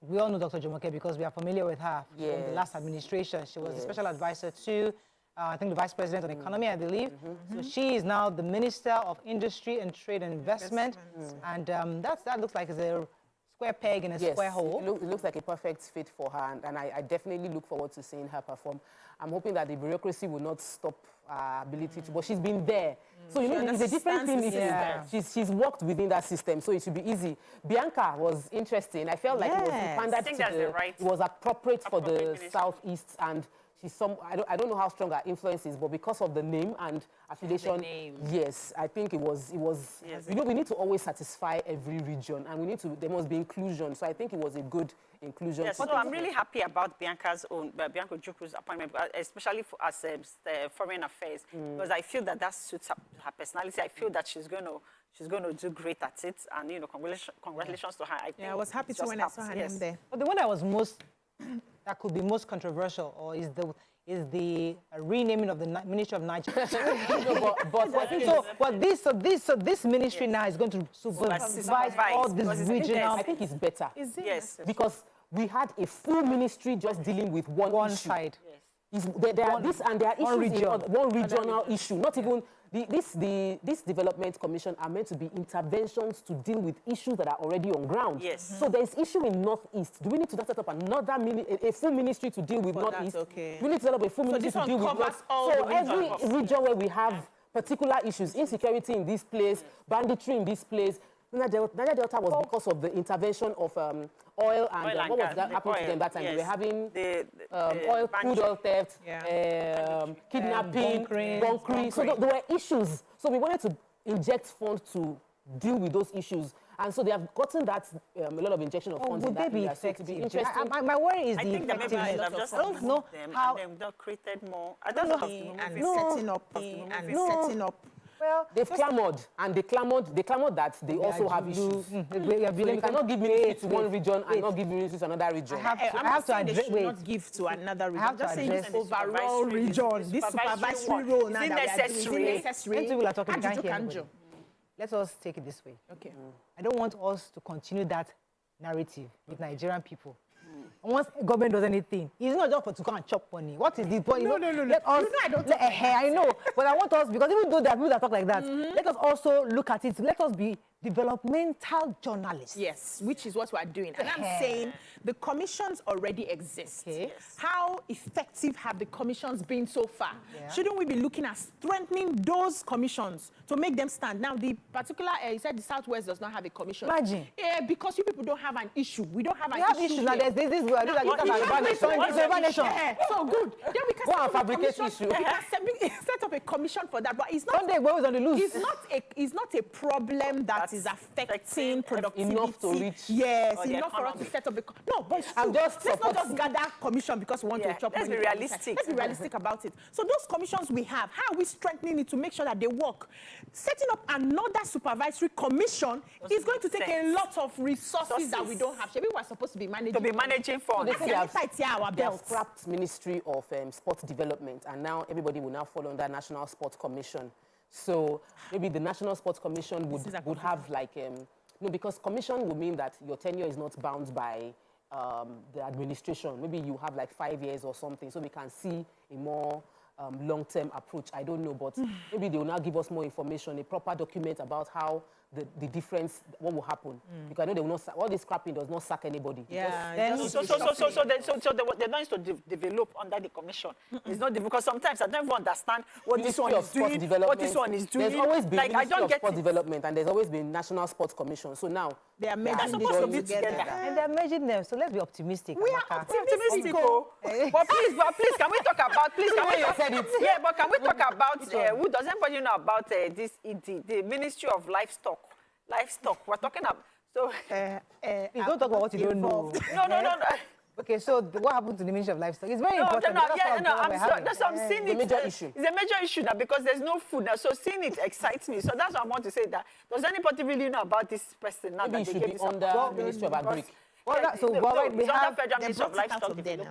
We all know Dr. Jumoke because we are familiar with her from the last administration. She was a special advisor to, I think, the Vice President on Economy, I believe. So she is now the Minister of Industry and Trade and Investment. And that looks like it's a square peg in a square hole. It looks like a perfect fit for her, and I definitely look forward to seeing her perform. I'm hoping that the bureaucracy will not stop her ability to, but she's been there. So, you know, it's a different thing. She's worked within that system, so it should be easy. Bianca was interesting. I felt like it was pandered to it was appropriate for the Southeast, and she's I don't know how strong her influence is, but because of the name and affiliation, yes, I think it was you know, we need to always satisfy every region, and there must be inclusion. So I think it was a good inclusion. Yes, so I'm really happy about Bianca Ojukru's appointment, especially as foreign affairs, because I feel that suits her personality. I feel that she's going to do great at it, and you know, congratulations to her. I was happy when I saw her name there. But the one I was most that could be most controversial, or is the renaming of the Ministry of Nigeria? This ministry now is going to supervise all these regional. I think it's better. Is it? Yes. Because we had a full ministry just dealing with one issue. side. There are issues in one regional issue. Not even this development commission are meant to be interventions to deal with issues that are already on ground. Yes. So there is issue in Northeast. Do we need to set up another a full ministry to deal with Northeast? Okay. We need to set up a full ministry to deal with North. So every region where we have particular issues, insecurity in this place, banditry in this place. Niger Delta was because of the intervention of oil and what was that happening to them that time? They were having crude oil theft, kidnapping, bunkering. So there were issues. So we wanted to inject funds to deal with those issues. And so they have gotten that a lot of injection of funds in that area. So to be interesting. My worry is I think that maybe I just don't know how they've created more. I don't know how setting up. Well, they've clamored, and they clamored that they also have issues. You cannot give ministry to one region and not give ministry to another region. I have to address. Not give to another region. I'm just saying this overall region, this supervisory role. Now that is necessary. People are talking. Let us take it this way. Okay. I don't want us to continue that narrative with Nigerian people. Once government does anything, it's not just for to come and chop money. What is the point? No. Let us, I know, but I want us, because even though there are people that talk like that, let us also look at it. Let us be developmental journalists. Yes, which is what we are doing. And I'm saying the commissions already exist. Okay. Yes. How effective have the commissions been so far? Yeah. Shouldn't we be looking at strengthening those commissions to make them stand? Now, the particular, you said the Southwest does not have a commission. Imagine. Because you people don't have an issue. We don't have an issue. We have issues. Now, there's this word. So good. Then we can go and fabricate issue. We can set up a commission for that. But it's not. Sunday, we're always on the loose. It's not a problem that is affecting productivity. Enough to reach. Yes, enough for us to set up a... No, but let's not just gather commission because we want to chop money. Let's be realistic. Let's be realistic about it. So those commissions we have, how are we strengthening it to make sure that they work? Setting up another supervisory commission is going to take a lot of resources that we don't have. We were supposed to be managing. funds. So they have scrapped Ministry of Sports Development, and now everybody will now fall under National Sports Commission. So maybe the National Sports Commission would have like, no, because commission would mean that your tenure is not bound by the administration. Maybe you have like 5 years or something, so we can see a more long-term approach. I don't know, but maybe they will now give us more information, a proper document about how the difference, what will happen. Because I know they will not, all this scrapping does not sack anybody. Yeah. So they're not to develop under the commission. It's not because sometimes I don't even understand what this one is doing. What this one is doing. There's always been like, Ministry of Sports Development, and there's always been National Sports Commission. So now they are merging supposed to be together. And they're merging them. So let's be optimistic. We are optimistic. But please, can we talk about? Please, can we said it? Yeah, but can we talk about? Who does anybody know about this? The Ministry of Livestock. We're talking about. So please don't talk about what you don't know. No. Okay, so what happened to the Ministry of Livestock? It's very important. I'm sorry. That's what I'm seeing. It's a major issue. It's a major issue now because there's no food now. So seeing it excites me. So that's what I want to say. That does anybody really know about this person now? Maybe that it should be under Ministry of Agric.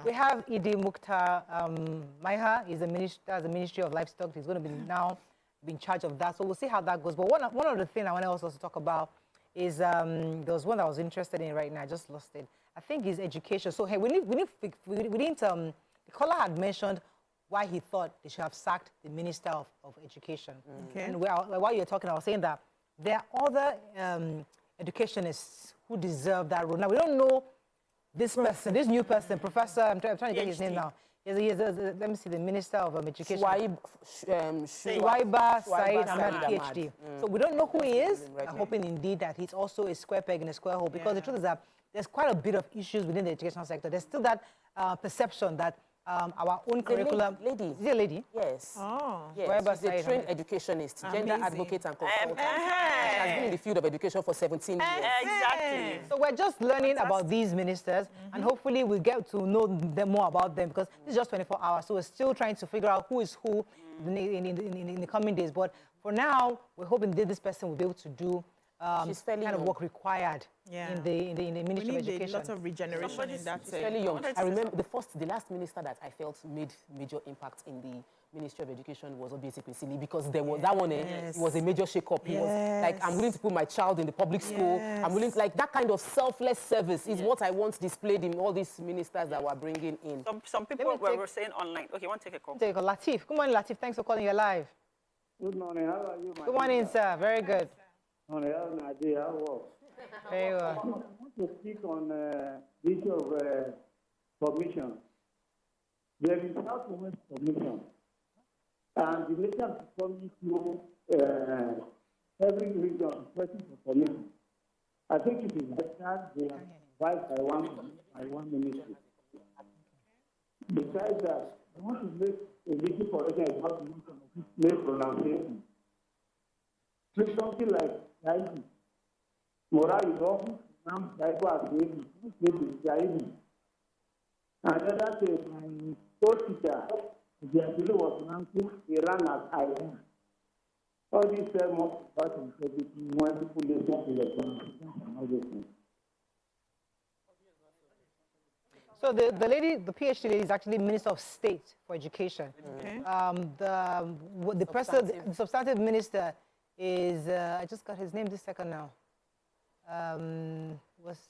We have Idi Mukhtar Maiha is the Ministry of Livestock. He's going to be now in charge of that. So we'll see how that goes. But one of the things I want to also talk about is there was one that I was interested in right now. I just lost it. I think is education. So hey, the caller had mentioned why he thought they should have sacked the Minister of Education. Okay. And while you're talking, I was saying that there are other educationists who deserve that role. Now, we don't know this person, this new person, Professor, I'm trying to get his name now. Let me see, the Minister of Education. Shuaiba Said Ahmad, PhD. So we don't know who he is. I'm hoping indeed that he's also a square peg in a square hole, because the truth is that there's quite a bit of issues within the educational sector. There's still that perception that our own curriculum... Lady. Is it a lady? Yes. Oh. Yes, she's a trained educationist, gender advocate and consultant. She has been in the field of education for 17 years. Exactly. So we're just learning about these ministers, and hopefully we'll get to know them more about them, because this is just 24 hours. So we're still trying to figure out who is who in the coming days. But for now, we're hoping that this person will be able to do fairly kind of young. work required in the Ministry of We need Education. a lot of regeneration in that. She's fairly young. I remember the last minister that I felt made major impact in the Ministry of Education was obviously silly because there was that one. It was a major shake-up. It was like, I'm willing to put my child in the public school. I'm willing, like that kind of selfless service is what I want displayed in all these ministers that we're bringing in. Some people were saying online. Okay, you want to take a call? Take a call. Latif. Good morning, Latif. Thanks for calling. You're live. Good morning. How are you, Good morning, sir. Very good. Morning. How are you? How are Very well. I want to speak on the issue of commission. There is Southwest Commission, and the nation is coming through every region requesting for commission. I think it is better they are advised by one ministry. Besides that, I want to make a little correction about the make pronunciation. Take something like Yaidi. Mora is often pronounced as Yaidi. Another case, my school teacher, the Abdullah was pronouncing Iran as Iran. All these sermons about integrity, when people listen to the pronunciation and all those things. So the lady, the PhD lady, is actually Minister of State for Education. Okay. The substantive minister is I just got his name this second now. Just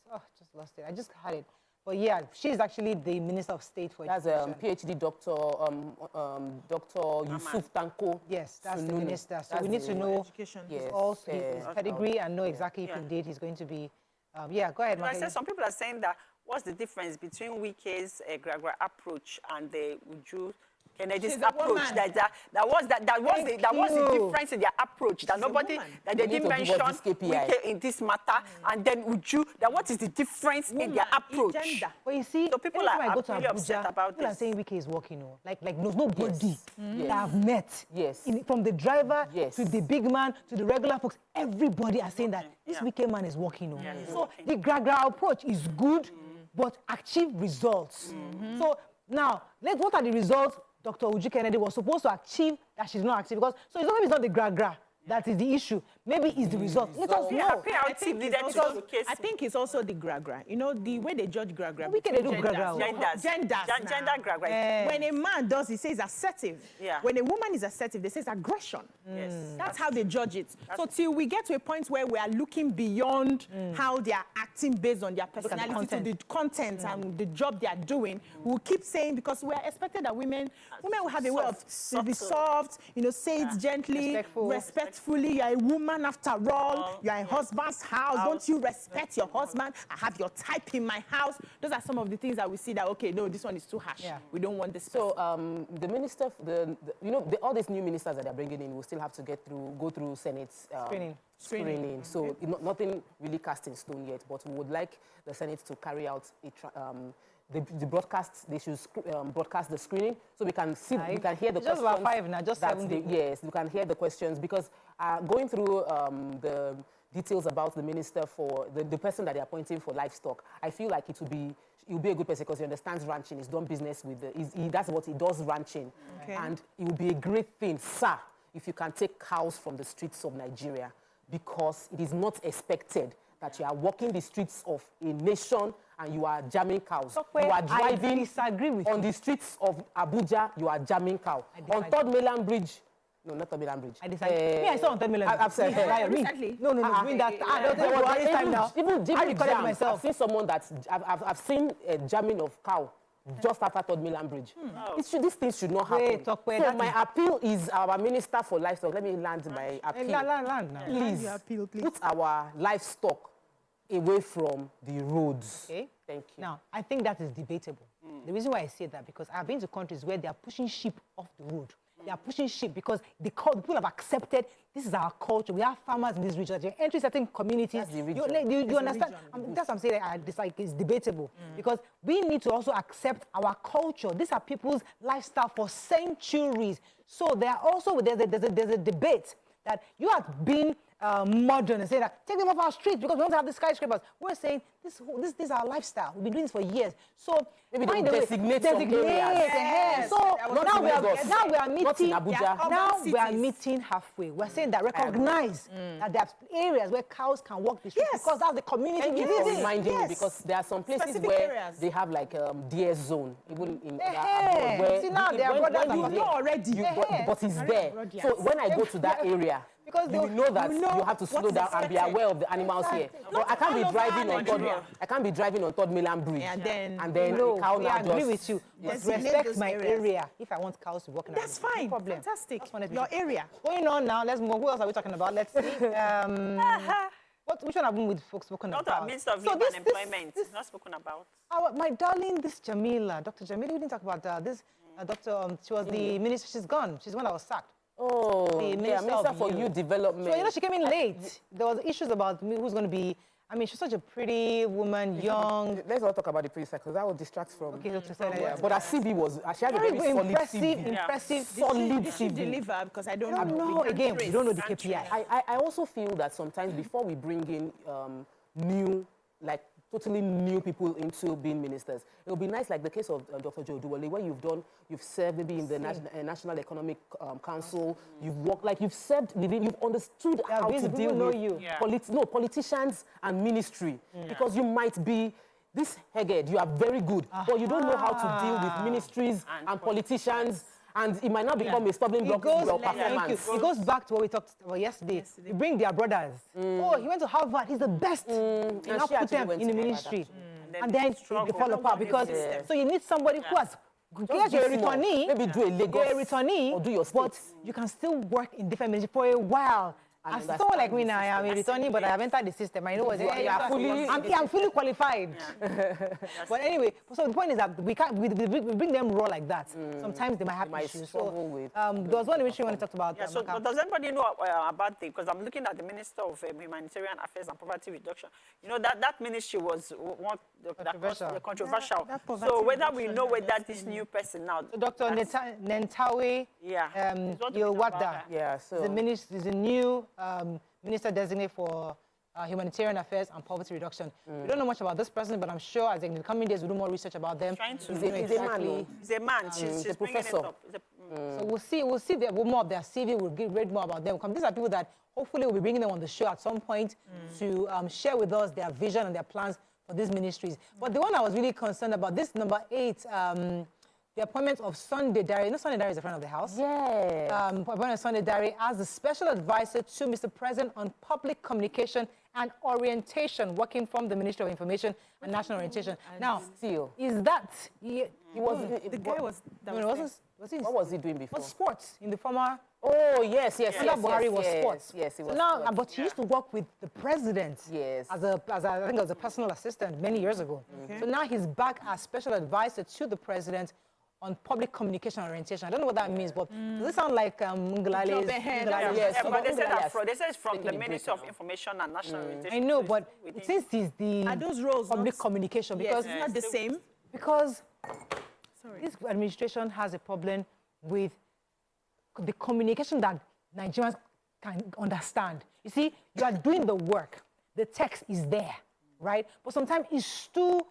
lost it. I just had it. But yeah, she's actually the Minister of State for Education. That's PhD Dr. Yusuf Tanko. Yes, that's the Sununu. minister. So That's we need to know Education. his pedigree and know exactly if indeed he's going to be. Go ahead, I said some people are saying that what's the difference between Wike's Gregoire approach and the Uju Kennedy's approach? That was the difference in their approach. That they didn't mention Wike in this matter, and then Uju. That what is the difference in their approach? But you see, so people every time I go are to really upset Abuja, about people are this. saying Wike is working. Like there's nobody that I've met. Yes. From the driver to the big man to the regular folks, everybody are saying that this Wike man is working. So the Gragra approach is good, but achieve results. So now, what are the results Dr. Uju Kennedy was supposed to achieve that she's not achieving? Because so it's not the Gragra that is the issue. Maybe it's the result. Let us know. I think it's also the Gragra. You know, the way they judge Gragra. We can do Gragra. Gender Gragra. When a man does, he says assertive. Yeah. When a woman is assertive, they say aggression. Yes. That's how they judge it. So till we get to a point where we are looking beyond how they are acting based on their personality to the content and the job they are doing, we'll keep saying, because we are expected that women will have a way of be soft, say it gently, respectfully. You're a woman after all. You're a husband's house. Don't you respect your husband? I have your type in my house. Those are some of the things that we see that, okay, no, this one is too harsh. We don't want this. So the minister, all these new ministers that they're bringing in will still have to go through Senate screening. So nothing really cast in stone yet, but we would like the Senate to carry out the broadcast. They should broadcast the screening so we can see, we can hear the questions. Just about 5 now, just 7 days. Yes, we can hear the questions because going through the details about the minister for the person that they're appointing for livestock, I feel like it will be a good person because he understands ranching. He's done business with that's what he does, ranching. Okay. And it will be a great thing, sir, if you can take cows from the streets of Nigeria, because it is not expected that you are walking the streets of a nation and you are jamming cows. You are driving on the streets of Abuja, you are jamming cow. On 3rd Mainland Bridge, no, not 3rd Mainland Bridge. I decided. I saw on 3rd Mainland I've said recently. No, doing that. I've seen someone I've seen a jamming of cow just after 3rd Mainland Bridge. These things should not happen. So my appeal is our Minister for Livestock. Let me land my appeal. Land now. Please, put our livestock away from the roads. Okay. Thank you. Now, I think that is debatable. The reason why I say that, because I've been to countries where they are pushing sheep off the road. They are pushing sheep because the people have accepted this is our culture. We have farmers in this region. You're entering certain communities. You understand? That's what I'm saying. It's debatable because we need to also accept our culture. These are people's lifestyle for centuries. So there's a debate that you have been modern and say that take them off our streets because we don't have the skyscrapers. We're saying this is our lifestyle. We've been doing this for years. So maybe they designate some areas. Yes. So now we are meeting. Now we are meeting halfway. We're saying that recognize that there are areas where cows can walk the street because that's the community. Thank you for reminding me because there are some places where they have like deer zone, even in abroad, where see now they are brothers you know already, but it's there. So when I go to that area, because you will know that you have to slow down and be aware of the animals here. But I can't be driving on Third Mainland Bridge and then cow I agree with you. But respect my area if I want cows to walk in. That's fine. No problem. Fantastic. Your area. Going on now, let's move on. Who else are we talking about? Let's see. Which one have we spoken about? Not Minister of Youth and Employment. Not spoken about. My darling, this Jamila, Dr. Jamila, we didn't talk about this. Doctor, she was the minister. She's gone. She's the one that was sacked. Oh, the Minister for Youth Development. So, she came in late. There was issues about who's going to be. I mean, she's such a pretty woman, young. Let's not talk about the previous because that will distract from. Okay, but her CV was. She had a very solid CV. Impressive, solid CV. Deliver because I don't know. Again, we don't know the KPI. I also feel that sometimes before we bring in new, like totally new people into being ministers, it would be nice, like the case of Dr. Joe Duwale, where you've served maybe in the National Economic Council, you've worked, like you've served within, you've understood how to deal with politicians and ministry, because you might be this headed, you are very good, but you don't know how to deal with ministries and politicians. And it might not become a stumbling block to your performance. It goes back to what we talked about yesterday. You bring their brothers. Oh, he went to Harvard. He's the best. You now put them in the ministry. And then they fall apart because so you need somebody who has you're a returnee. Maybe do a Lagos. You're a returnee, or do your but you can still work in different ministries for a while. As someone like me now, I am a returnee, but I have entered the system. I know what I'm fully qualified. But anyway, so the point is that we bring them raw like that. Sometimes they might have issues. So there was one which you want to talk about. Yeah, so does anybody know about the, because I'm looking at the Minister of Humanitarian Affairs and Poverty Reduction. You know, that ministry was controversial. So whether we know whether this new person now. So Dr. Nentawe Yowada, so is a new Minister designate for Humanitarian Affairs and Poverty Reduction. We don't know much about this person, but I'm sure as in the coming days we'll do more research about them. He's a man. She's a professor. So we'll see more of their CV. We'll read more about them. These are people that hopefully we'll be bringing them on the show at some point to share with us their vision and their plans for these ministries. But the one I was really concerned about, this number 8, the appointment of Sunday Dare. You know Sunday Dare is a friend of the house? Yeah. Appointment of Sunday Dare as the special advisor to Mr. President on public communication and orientation, working from the Ministry of Information and National Orientation. Now, is that... The guy was... What was he doing before? Was sports in the former... Oh, yes. Buhari was sports. Yes, it was. So now, but he used to work with the president. Yes. I think as a personal assistant many years ago. Okay. So now he's back as special advisor to the president on public communication orientation. I don't know what that means, but does it sound like Ngalale's? Yes, but they said it's from the Ministry of Information and National Orientation. I know, but since he's the public communication, because it's not the same. Because this administration has a problem with the communication that Nigerians can understand. You see, you are doing the work. The text is there, right? But sometimes it's too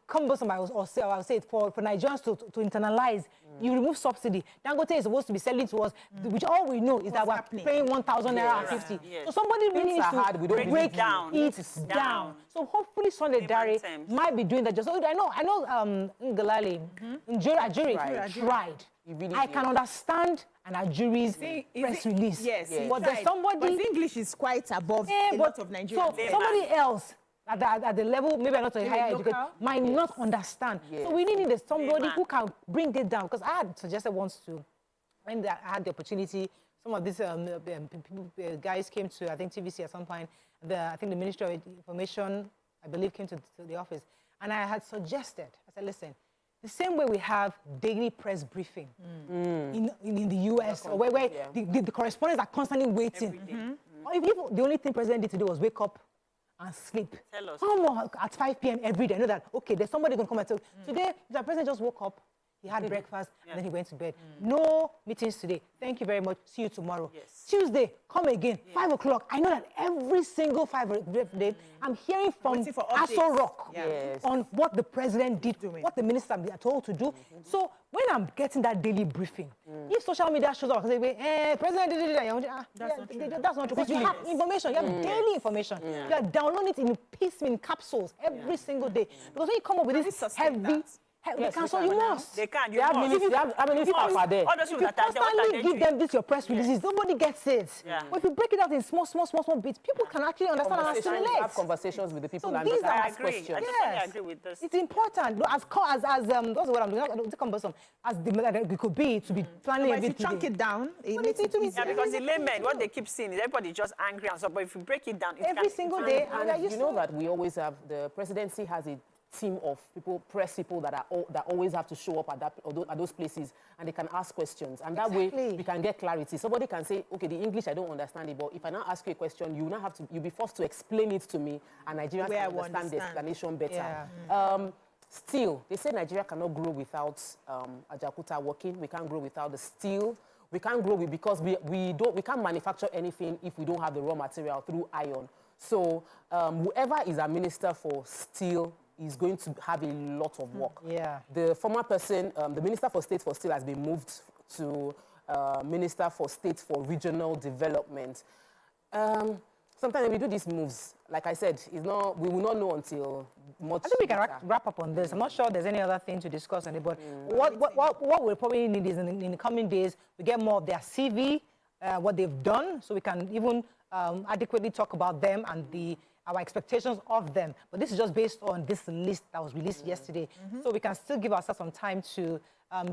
cumbersome, I would say, for Nigerians to internalize. You remove subsidy. Dangote is supposed to be selling to us, which all we know is that we're paying 1,000 naira and 50. Yes. So somebody really needs to break it down. So hopefully Sunday Dare might be doing that. Just I know Ngalale, Ajuri tried. I can understand an Ajuri's press release. Yes, but there's somebody... But English is quite above a lot of Nigerians. So somebody else at the level, maybe not a higher education, might not understand. Yes. So we need somebody who can bring it down. Because I had suggested once to, when I had the opportunity, some of these guys came to, I think, TVC at some point. I think the Ministry of Information, I believe, came to the office. And I had suggested, I said, listen, the same way we have daily press briefing in the US, or where the correspondents are constantly waiting. Or if the only thing President did today was wake up and sleep. Tell us. Come on, at 5 p.m. every day. I know that, okay, there's somebody going to come and tell you. Today, the President just woke up. he had breakfast, and then he went to bed. No meetings today. Thank you very much. See you tomorrow. Tuesday, come again. 5 o'clock. I know that every single 5 day, I'm hearing from Aso Rock on what the president did, what the minister are told to do. So when I'm getting that daily briefing, if social media shows up, they say, president did that's not true. Because you have information, you have daily information. You are downloading it in piecemeal capsules every single day. Because when you come up with this heavy, they cancel you must. They can. You have minutes. How many staff are there? If you constantly give them this, your press releases, nobody gets it. But if you break it out in small bits, people can actually understand and assimilate. Have conversations with the people and these are ask questions. I agree with this. It's important. That's what I'm doing. It's cumbersome as it could be to be planning everything. If you chunk it down, it makes it easier. Because the laymen, what they keep seeing is everybody just angry and so. But if you break it down, every single day, and you know that we always have the presidency has a team of people, press people that always have to show up at those places, and they can ask questions, and that way we can get clarity. Somebody can say, okay, the English I don't understand it, but if I now ask you a question, you'll be forced to explain it to me, and Nigerians can understand the explanation better. Still, they say Nigeria cannot grow without Ajaokuta working. We can't grow without the steel. We can't grow because we can't manufacture anything if we don't have the raw material through iron. So whoever is a minister for steel is going to have a lot of work. The former person, the Minister for State for Steel has been moved to Minister for State for Regional Development. Sometimes when we do these moves, like I said, we will not know until much. I think we can wrap up on this. I'm not sure there's any other thing to discuss on it, but what we'll probably need is in the coming days, we get more of their CV, what they've done, so we can even adequately talk about them and our expectations of them. But this is just based on this list that was released yesterday. So we can still give ourselves some time to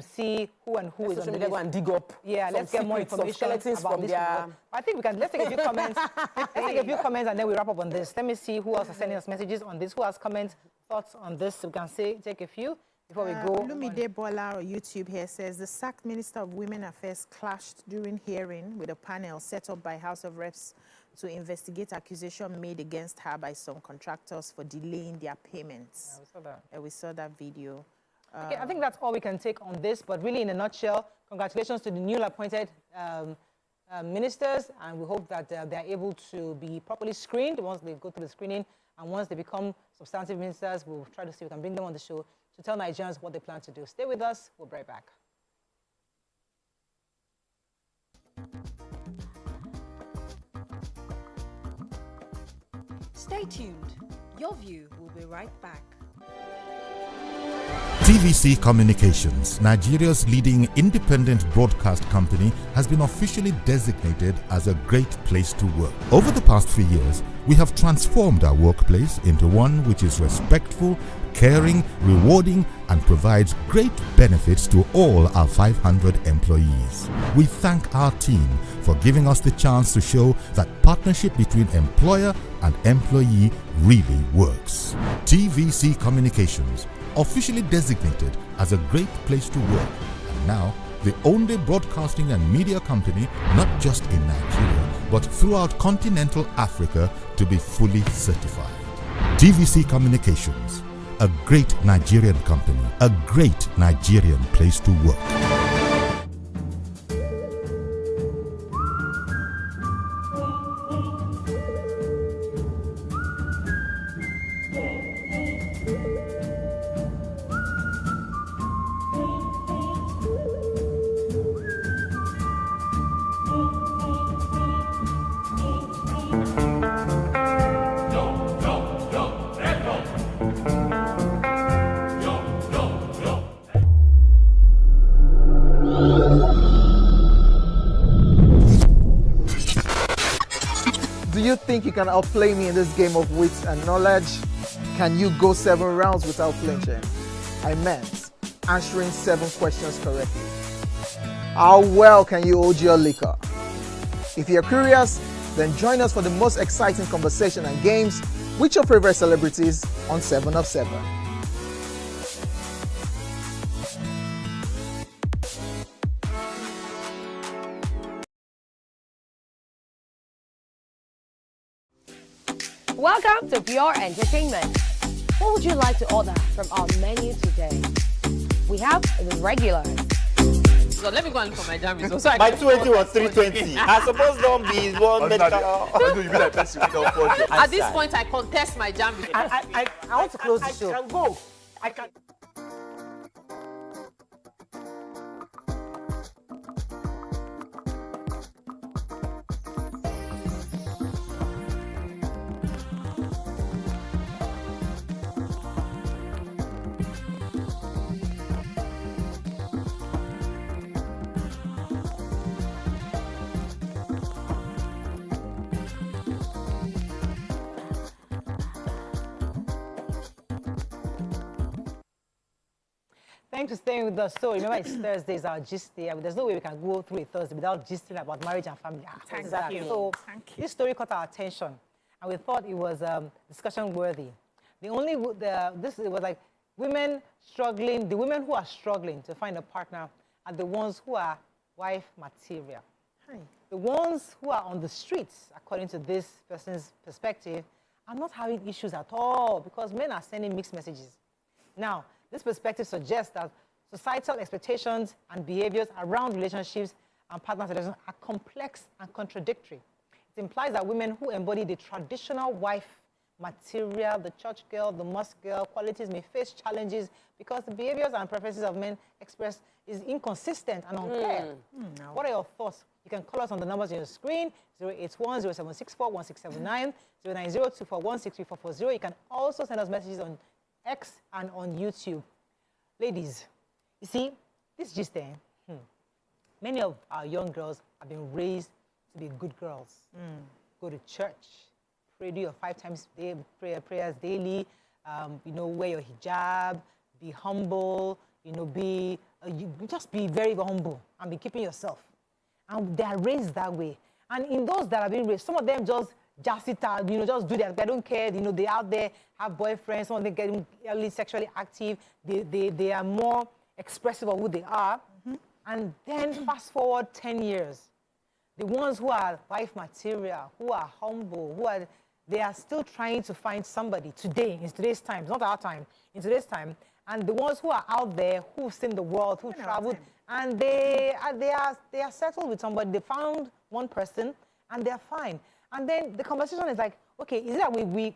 see who and who is on the list. And dig up. Yeah, let's get more information about this. I think let's take a few comments. Let's take a few comments and then we wrap up on this. Let me see who else is sending us messages on this. Who has comments, thoughts on this? We can take a few before we go. Lumide Bola on YouTube here says, the sacked Minister of Women Affairs clashed during hearing with a panel set up by House of Reps to investigate accusation made against her by some contractors for delaying their payments. Yeah, we saw that. We saw that video. Okay, I think that's all we can take on this, but really in a nutshell, congratulations to the newly appointed ministers, and we hope that they're able to be properly screened once they go through the screening, and once they become substantive ministers, we'll try to see if we can bring them on the show to tell Nigerians what they plan to do. Stay with us, we'll be right back. Stay tuned. Your view will be right back. TVC Communications, Nigeria's leading independent broadcast company, has been officially designated as a great place to work. Over the past 3 years, we have transformed our workplace into one which is respectful, caring, rewarding, and provides great benefits to all our 500 employees. We thank our team for giving us the chance to show that partnership between employer and employee really works. TVC Communications, officially designated as a great place to work, and now the only broadcasting and media company, not just in Nigeria, but throughout continental Africa, to be fully certified. TVC Communications, a great Nigerian company, a great Nigerian place to work. Do you think you can outplay me in this game of wits and knowledge? Can you go 7 rounds without flinching? I meant answering 7 questions correctly. How well can you hold your liquor? If you're curious, then join us for the most exciting conversation and games with your favorite celebrities on 7 of 7. Welcome to Pure Entertainment. What would you like to order from our menu today? We have the regulars. So let me go and look for my jam results. My 280 was 320. I suppose don't be one medical. At this point, I contest my jam results. I want to close the show. I can go. I can. Thanks for staying with us. So remember, it's Thursdays, our gist day. There's no way we can go through a Thursday without gisting about marriage and family. Thank you. So this story caught our attention, and we thought it was discussion worthy. It was like women struggling. The women who are struggling to find a partner are the ones who are wife material. The ones who are on the streets, according to this person's perspective, are not having issues at all because men are sending mixed messages. Now, this perspective suggests that societal expectations and behaviors around relationships and partner relations are complex and contradictory. It implies that women who embody the traditional wife material, the church girl, the mosque girl qualities may face challenges because the behaviors and preferences of men expressed is inconsistent and unclear. What are your thoughts? You can call us on the numbers on your screen, 081-0764-1679, 090-241-63440. You can also send us messages on X and on YouTube. Ladies, you see, this gist there, many of our young girls have been raised to be good girls. Go to church, pray, do your 5 times day prayers daily, wear your hijab, be humble, just be very, very humble and be keeping yourself. And they are raised that way. And in those that have been raised, some of them just it out, just do that. They don't care, they're out there, have boyfriends, some of them getting early sexually active. They are more expressive of who they are. And then fast forward 10 years, the ones who are wife material, who are humble, they are still trying to find somebody today, in today's time, not our time, in today's time. And the ones who are out there, who've seen the world, who've traveled, and they are settled with somebody. They found one person, and they're fine. And then the conversation is like, okay, is it that we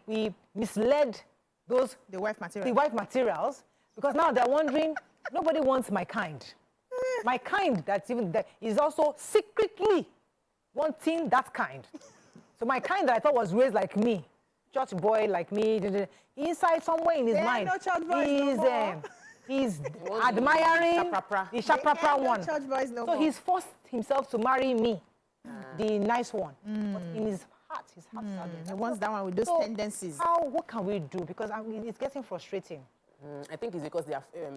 misled the wife materials? Because now they're wondering, nobody wants my kind. My kind that is also secretly wanting that kind. So my kind that I thought was raised like me, church boy like me, inside somewhere in his mind, no church boys he's admiring the shaprapra one. Church boys no so more. He's forced himself to marry me, the nice one. But in his heart he wants that one with those tendencies. What can we do? Because it's getting frustrating. I think it's because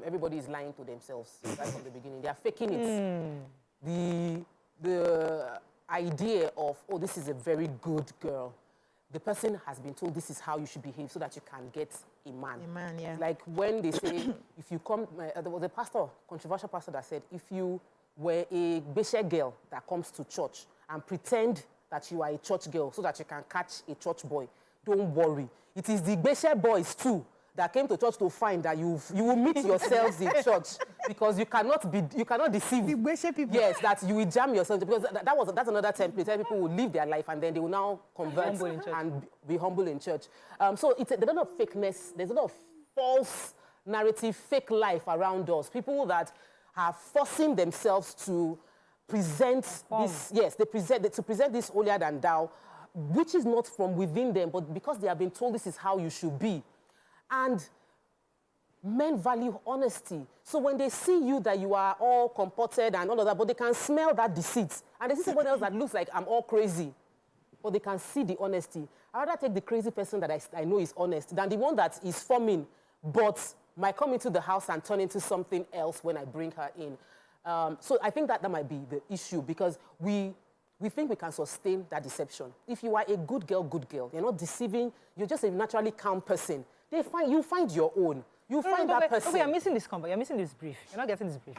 everybody is lying to themselves right from the beginning. They are faking it. The idea of, oh, this is a very good girl. The person has been told this is how you should behave so that you can get a man. A man, yeah. Like when they say, if you come, there was a pastor, controversial pastor that said, if you were a Beshe girl that comes to church and pretend that you are a church girl so that you can catch a church boy, don't worry. It is the Beshe boys too that came to church to find that you will meet yourselves in church because you cannot deceive the Beshe people. Yes, that you will jam yourself because that's another template where people will live their life and then they will now convert and be humble in church. So there's a lot of fakeness, there's a lot of false narrative, fake life around us. People that are forcing themselves to present to present this holier than thou, which is not from within them, but because they have been told this is how you should be. And men value honesty. So when they see you that you are all comported and all of that, but they can smell that deceit. And they see someone else that looks like I'm all crazy, but they can see the honesty. I'd rather take the crazy person that I know is honest than the one that is forming, but might come into the house and turn into something else when I bring her in. So I think that might be the issue because we think we can sustain that deception. If you are a good girl, you're not deceiving, you're just a naturally calm person. You find your own. You find that person. Okay, you're missing this combo. You're missing this brief. You're not getting this brief.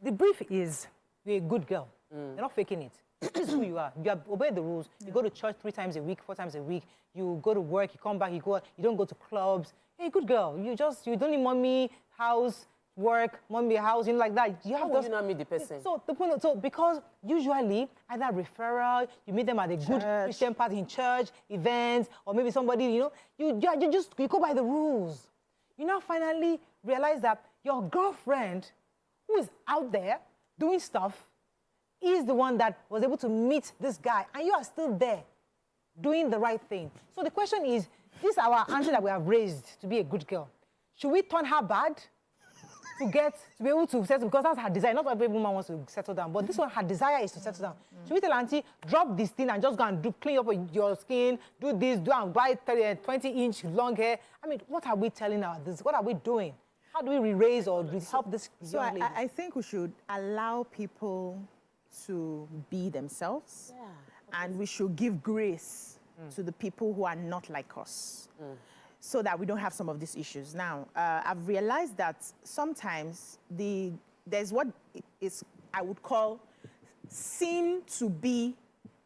The brief is you're a good girl. You're not faking it. This is who you are. You obey the rules. You go to church 3 times a week, 4 times a week. You go to work, you come back, you don't go to clubs. Hey, good girl. You don't need mommy, house, work, mommy house, like that. You have How will you not meet the person? So the point, because usually either referral, you meet them at a good Christian party in church, events, or maybe somebody, you go by the rules. You now finally realize that your girlfriend, who is out there doing stuff, is the one that was able to meet this guy, and you are still there doing the right thing. So the question is, this is our answer that we have raised to be a good girl. Should we turn her bad to be able to settle? Because that's her desire. Not every woman wants to settle down, but this one, her desire is to settle down. Should we tell auntie, drop this thing and just go and clean up your skin, do this, do and buy 20-inch long hair? I mean, what are we telling her? What are we doing? How do we re-raise or help this young lady? I think we should allow people to be themselves, and we should give grace to the people who are not like us, so that we don't have some of these issues. Now, I've realized that sometimes there's what is, I would call, seen to be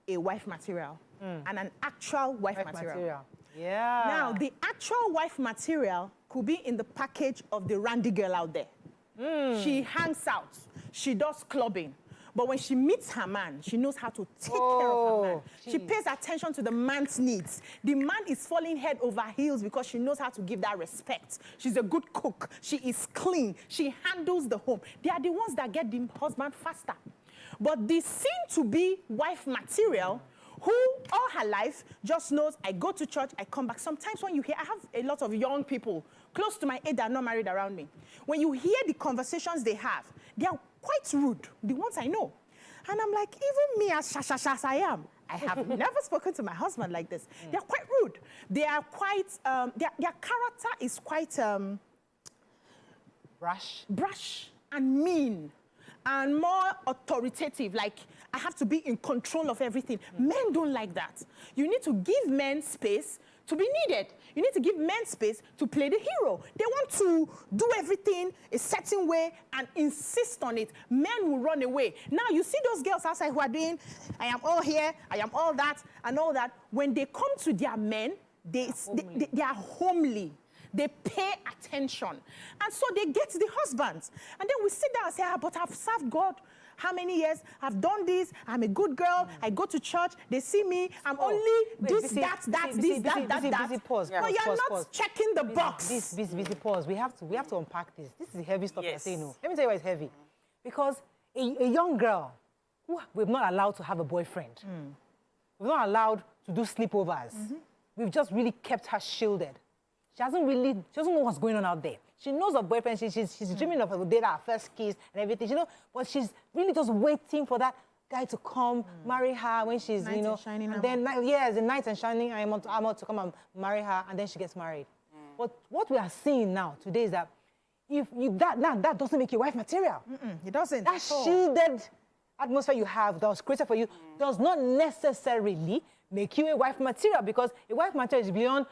a wife material and an actual wife material. Yeah. Now, the actual wife material could be in the package of the randy girl out there. She hangs out, she does clubbing. But when she meets her man, she knows how to take care of her man. She pays attention to the man's needs. The man is falling head over heels because she knows how to give that respect. She's a good cook. She is clean. She handles the home. They are the ones that get the husband faster. But the seem-to-be wife material, who all her life just knows, I go to church, I come back. Sometimes when you hear, I have a lot of young people close to my age that are not married around me. When you hear the conversations they have, they are quite rude, the ones I know. And I'm like, even me as as I am, I have never spoken to my husband like this. They're quite rude. They are quite, their character is quite brash and mean and more authoritative, like I have to be in control of everything. Men don't like that. You need to give men space to be needed. You need to give men space to play the hero. They want to do everything a certain way and insist on it. Men will run away. Now, you see those girls outside who are doing, I am all here, I am all that, and all that. When they come to their men, they are homely. They pay attention. And so they get the husbands. And then we sit down and say, but I've served God how many years? I've done this. I'm a good girl. I go to church. They see me. I'm only this, that. Pause. No, you're not checking the box. Busy pause. We have to unpack this. This is the heavy stuff you're saying. No. Let me tell you why it's heavy. Because a young girl who we've not allowed to have a boyfriend, we've not allowed to do sleepovers, we've just really kept her shielded. She doesn't know what's going on out there. She knows her boyfriend, she's dreaming of her date, her first kiss and everything, but she's really just waiting for that guy to come, marry her when she's, Night and shining and then, the night and shining, I'm out to come and marry her, and then she gets married. But what we are seeing now, today, is that that doesn't make you wife material. It doesn't. That shielded atmosphere you have that was created for you does not necessarily make you a wife material, because a wife material is beyond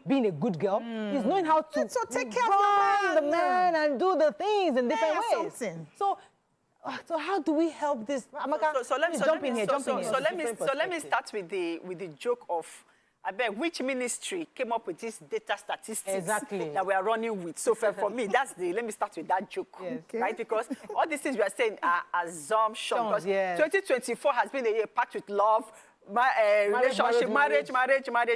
being a good girl. It's knowing how to take care of the man and do the things in different ways. Something. So how do we help this? Amaka, So let me jump in here. Let me start with the joke of, I bet, which ministry came up with this data statistics that we are running with? So for me, let me start with that joke, right? Because all these things we are saying are assumptions. Because 2024 has been a year packed with love, relationship, marriage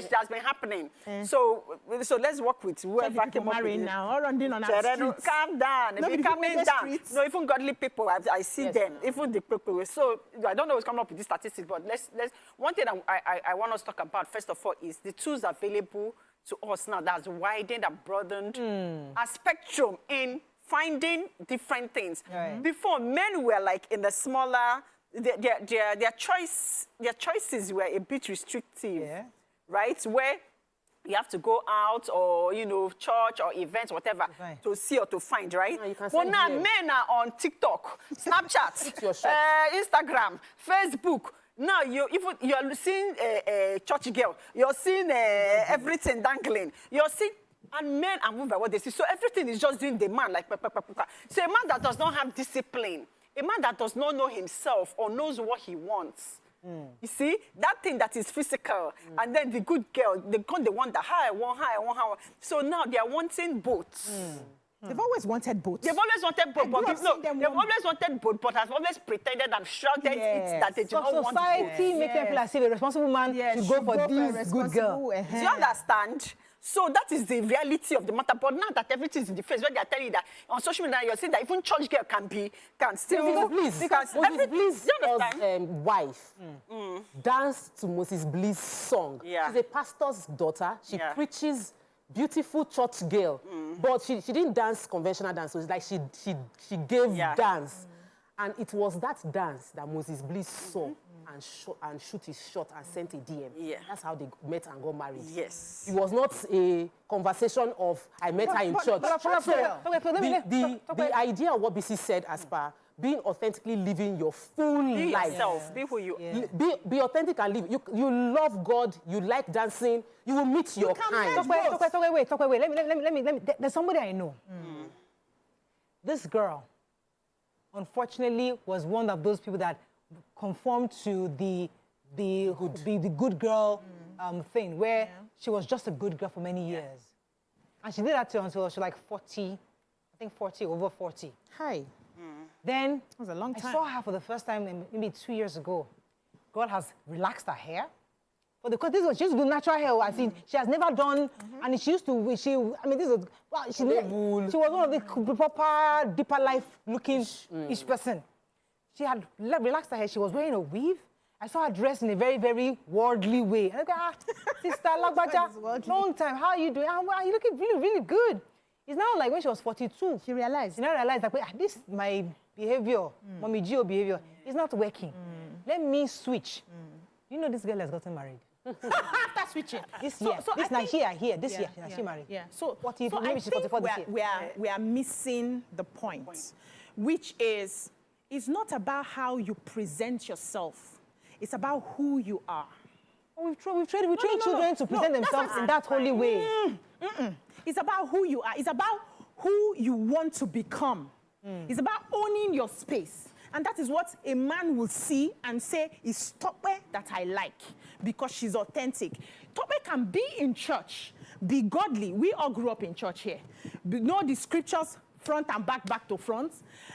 that's been happening. So let's work with whoever came up with it. Now, all running on our streets. Calm down. Be coming down. No, even godly people, I see them. Even the people. So I don't know who's coming up with these statistics, but let's one thing I want us to talk about first of all is the tools available to us now that's widened and broadened our spectrum in finding different things. Before, men were like in the smaller. Their choices were a bit restrictive, right? Where you have to go out or, church or events, whatever, to see or to find, right? But now men are on TikTok, Snapchat, Instagram, Facebook. Now you're seeing a church girl. You're seeing everything dangling. You're seeing... And men are moved by what they see. So everything is just doing the man, like... So a man that does not have discipline, a man that does not know himself or knows what he wants. You see, that thing that is physical, and then the good girl, they want the how I want. So now they are wanting both. They've always wanted both. They've always wanted both, but they've always wanted both, but have always pretended and shouted it that they do not want both. Society makes them feel like a responsible man should go for this good girl. Do you understand? So that is the reality of the matter. But now that everything is in the face, when they are telling you that on social media, you're saying that even church girl can still because Moses Bliss' wife danced to Moses Bliss' song. She's a pastor's daughter. She preaches beautiful church girl, but she didn't dance conventional dance. So it's like she gave dance, and it was that dance that Moses Bliss saw. And shoot his shot and sent a DM. That's how they met and got married. Yes. It was not a conversation of, I met her in church. The idea of what BC said as per being authentically living your full life. Yourself. Be who you are. Be authentic and live. You love God. You like dancing. You will meet your kind. Wait. Let me. There's somebody I know. This girl, unfortunately, was one of those people that conformed to the good girl thing, where she was just a good girl for many years. And she did that until she was like 40, I think 40, over 40. Hi. Then that was a long time. I saw her for the first time maybe 2 years ago. God has relaxed her hair. But because she used to do natural hair, I see she has never done, and she used to, she was one of the proper, deeper life looking ish person. She had relaxed her hair. She was wearing a weave. I saw her dressed in a very, very worldly way. And I go, Sister Lagbaja, long time. How are you doing? Are you looking really, really good? It's now like when she was 42. She now realized that this my behavior, Mommy Gio behavior, is not working. Let me switch. You know this girl has gotten married. After switching. This year. This year, she married. Yeah. So maybe she's 44 this year. We are missing the point, which is, it's not about how you present yourself. It's about who you are. We train children to present themselves in that holy way. It's about who you are. It's about who you want to become. It's about owning your space. And that is what a man will see and say is Tope that I like, because she's authentic. Tope can be in church, be godly. We all grew up in church here. Know the scriptures front and back to front,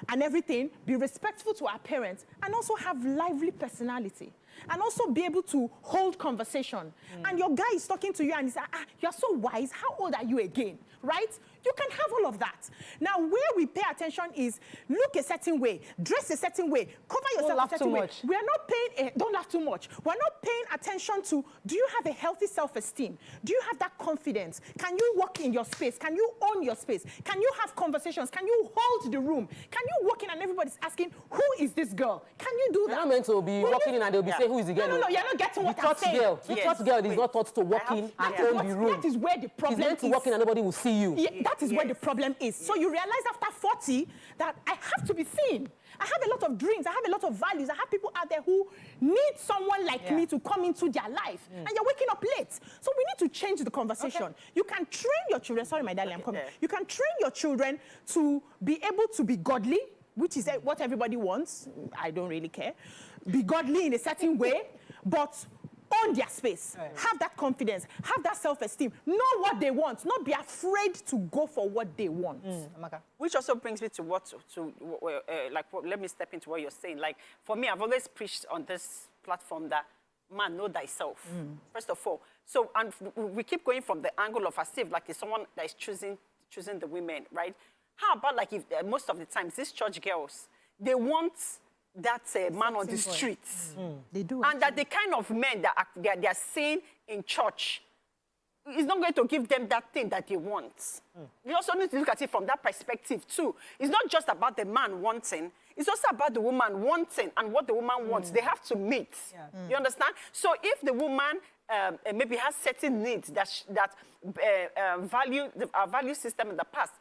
and everything, be respectful to our parents, and also have lively personality, and also be able to hold conversation. And your guy is talking to you and he's like, you're so wise, how old are you again, right? You can have all of that. Now, where we pay attention is look a certain way, dress a certain way, cover yourself a certain way. We are not paying, don't laugh too much. We're not paying attention to, do you have a healthy self-esteem? Do you have that confidence? Can you walk in your space? Can you own your space? Can you have conversations? Can you hold the room? Can you walk in and everybody's asking, who is this girl? Can you do that? You're not meant to be walking in and they'll be saying, who is the girl? No, you're not getting what I'm saying. The church girl is not taught to walk in and own the room. That is where the problem is. She's meant to walk in and nobody will see you. That is where the problem is. So you realize after 40 that I have to be seen. I have a lot of dreams. I have a lot of values. I have people out there who need someone like me to come into their life. And you're waking up late. So we need to change the conversation. Okay. You can train your children. Sorry, my darling, I'm coming. You can train your children to be able to be godly, which is what everybody wants. I don't really care. Be godly in a certain way, but own their space. Have that confidence. Have that self-esteem. Know what they want. Not be afraid to go for what they want. Which also brings me to let me step into what you're saying. Like, for me, I've always preached on this platform that, man, know thyself, first of all. So, and we keep going from the angle of as if, like, it's someone that is choosing the women, right? How about, like, if most of the times, these church girls, they want that man on the streets. They do. And that the kind of men that they are seeing in church is not going to give them that thing that they want. You also need to look at it from that perspective too. It's not just about the man wanting, it's also about the woman wanting, and what the woman wants. They have to meet. You understand? So if the woman maybe has certain needs that value system in the past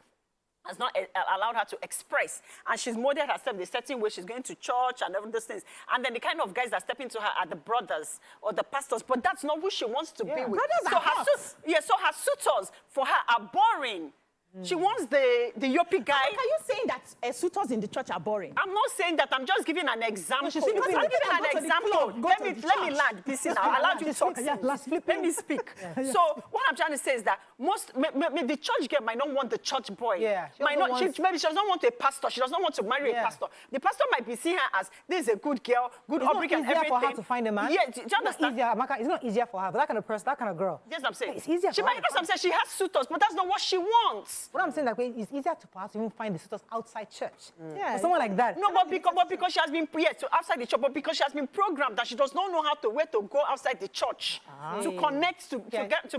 has not allowed her to express, and she's molded herself the certain way, she's going to church and all those things, and then the kind of guys that step into her are the brothers or the pastors, but that's not who she wants to be with. Brothers are hot. So her suitors for her are boring. She wants the Yopi guy. Are you saying that suitors in the church are boring? I'm not saying that. I'm just giving an example. she's I'm giving giving an example. Let me land. This is I allowed you to talk. Let me speak. So what I'm trying to say is that the church girl might not want the church boy. Yeah. Maybe she doesn't want a pastor. She does not want to marry a pastor. The pastor might be seeing her as this is a good girl, good upbringing, and everything. It's easier for her to find a man. Yeah, do you understand? It's not easier for her. But that kind of person, that kind of girl. Yes, I'm saying. It's easier for her. That's what I'm saying. She has suitors, but that's not what she wants. What I'm saying that it's easier to perhaps even find the suitors outside church. Yeah. Or someone like that. No, but because she has been outside the church, but because she has been programmed that she does not know where to go outside the church to connect, to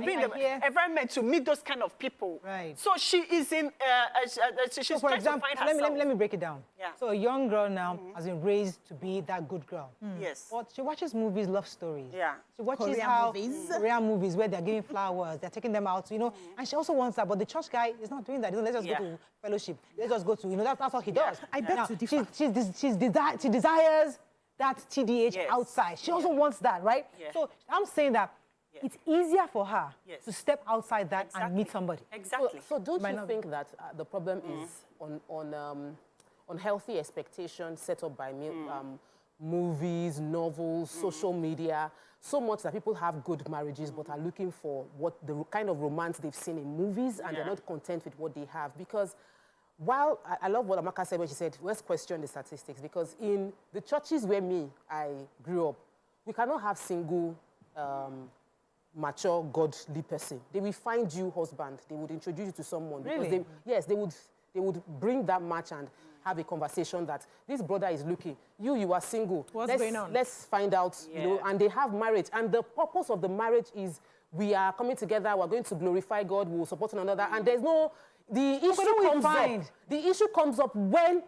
be in the environment, to meet those kind of people. Right. So she is in. She's for trying example, to find herself. let me break it down. Yeah. So a young girl now has been raised to be that good girl. Yes. But she watches movies, love stories. Yeah. She watches Korean movies where they're giving flowers, they're taking them out, and she also wants that. But the church guy is not doing that. Let's just go to fellowship. Let's just go to, that's what he does. I beg to differ. She desires that TDH outside. She also wants that, right? Yeah. So I'm saying that it's easier for her to step outside that and meet somebody. Exactly. So don't you think that the problem is on healthy expectations set up by movies, novels, social media, so much that people have good marriages but are looking for the kind of romance they've seen in movies and they're not content with what they have? Because while I love what Amaka said when she said, let's question the statistics, because in the churches where I grew up, we cannot have single, mature, godly person. They will find you husband. They would introduce you to someone. Really? Because they would bring that match and have a conversation that this brother is looking. You are single. What's going on? Let's find out, and they have marriage. And the purpose of the marriage is we are coming together, we're going to glorify God, we'll support one another, and there's no... The issue comes up when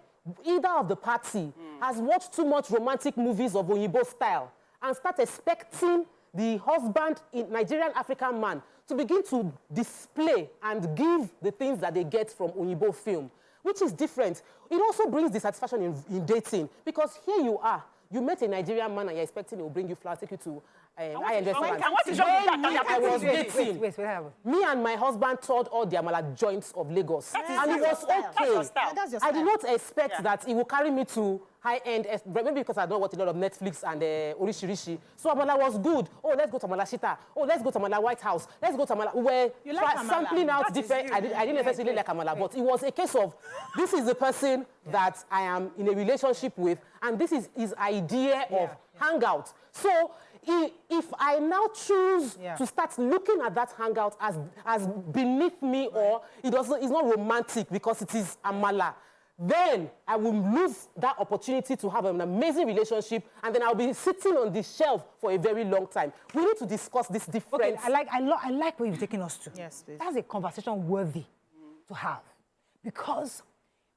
either of the party has watched too much romantic movies of Oyibo style and start expecting the husband, Nigerian African man, to begin to display and give the things that they get from Oyibo film, which is different. It also brings dissatisfaction in dating, because here you are, you met a Nigerian man and you're expecting he will bring you flowers, take you to high-end restaurant. What is wrong with that? I was dating. Wait, me and my husband toured all the Amala joints of Lagos. And it was okay. I did not expect that he will carry me to high-end, maybe because I don't watch a lot of Netflix and Orishirishi. So Amala was good. Oh, let's go to Amala Shita. Oh, let's go to Amala White House. Let's go to Amala. We're sampling out different. I didn't necessarily like Amala, but it was a case of this is the person that I am in a relationship with, and this is his idea of hangout. So if I now choose to start looking at that hangout as beneath me, or it's not romantic because it is Amala, then I will lose that opportunity to have an amazing relationship, and then I'll be sitting on the shelf for a very long time. We need to discuss this difference. Okay, I like where you've taken us to. Yes, please. That's a conversation worthy to have, because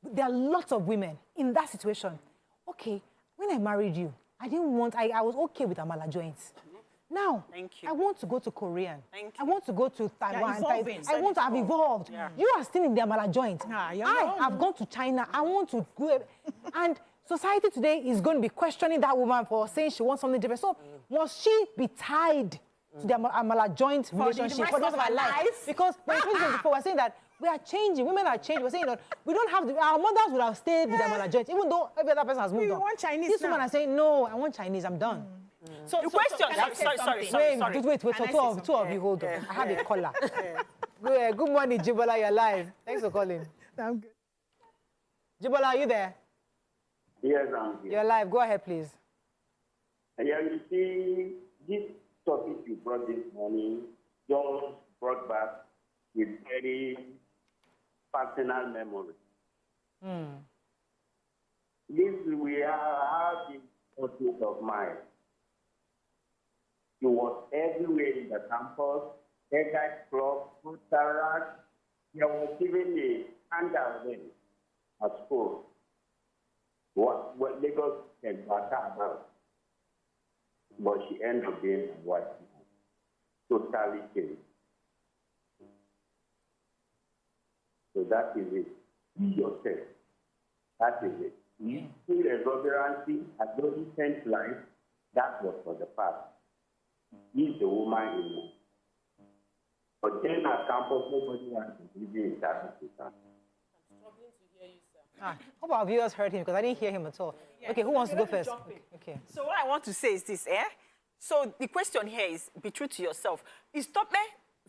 there are lots of women in that situation. Okay, when I married you, I was okay with Amala joints. Now, I want to go to Korean. I want to go to Taiwan. I want to have evolved. Yeah. You are still in the Amala joint. I have gone to China. I want to go. And society today is going to be questioning that woman for saying she wants something different. So, must she be tied to the Amala joint relationship for the rest of her life? Because in 2024, we're saying that we are changing. Women are changing. We're saying that we don't have our mothers would have stayed with the Amala joint, even though every other person has moved on. We want Chinese. This woman is saying, no, I want Chinese. I'm done. So the question. Sorry. Wait. Two of you hold on. I have a caller. Good morning, Jibola. You're live. Thanks for calling. I'm good. Jibola, are you there? Yes, I'm here. You're live. Go ahead, please. Yeah, you see, this topic you brought this morning just brought back with very personal memory. This we have this process of mine. It was everywhere in the campus, Edite Club, Futara. There was even a handout then at school. What Lagos can matter about. But she ended up being a white man. Totally changed. So that is it. Be yourself. That is it. You feel exuberancy, adolescent life, that was for the past. He's the woman in me. But then at campus, nobody wants to give you a certificate. Hope our viewers heard him because I didn't hear him at all. Yeah. Okay, who wants to go first? Okay. So what I want to say is this, So the question here is, be true to yourself. Is stop,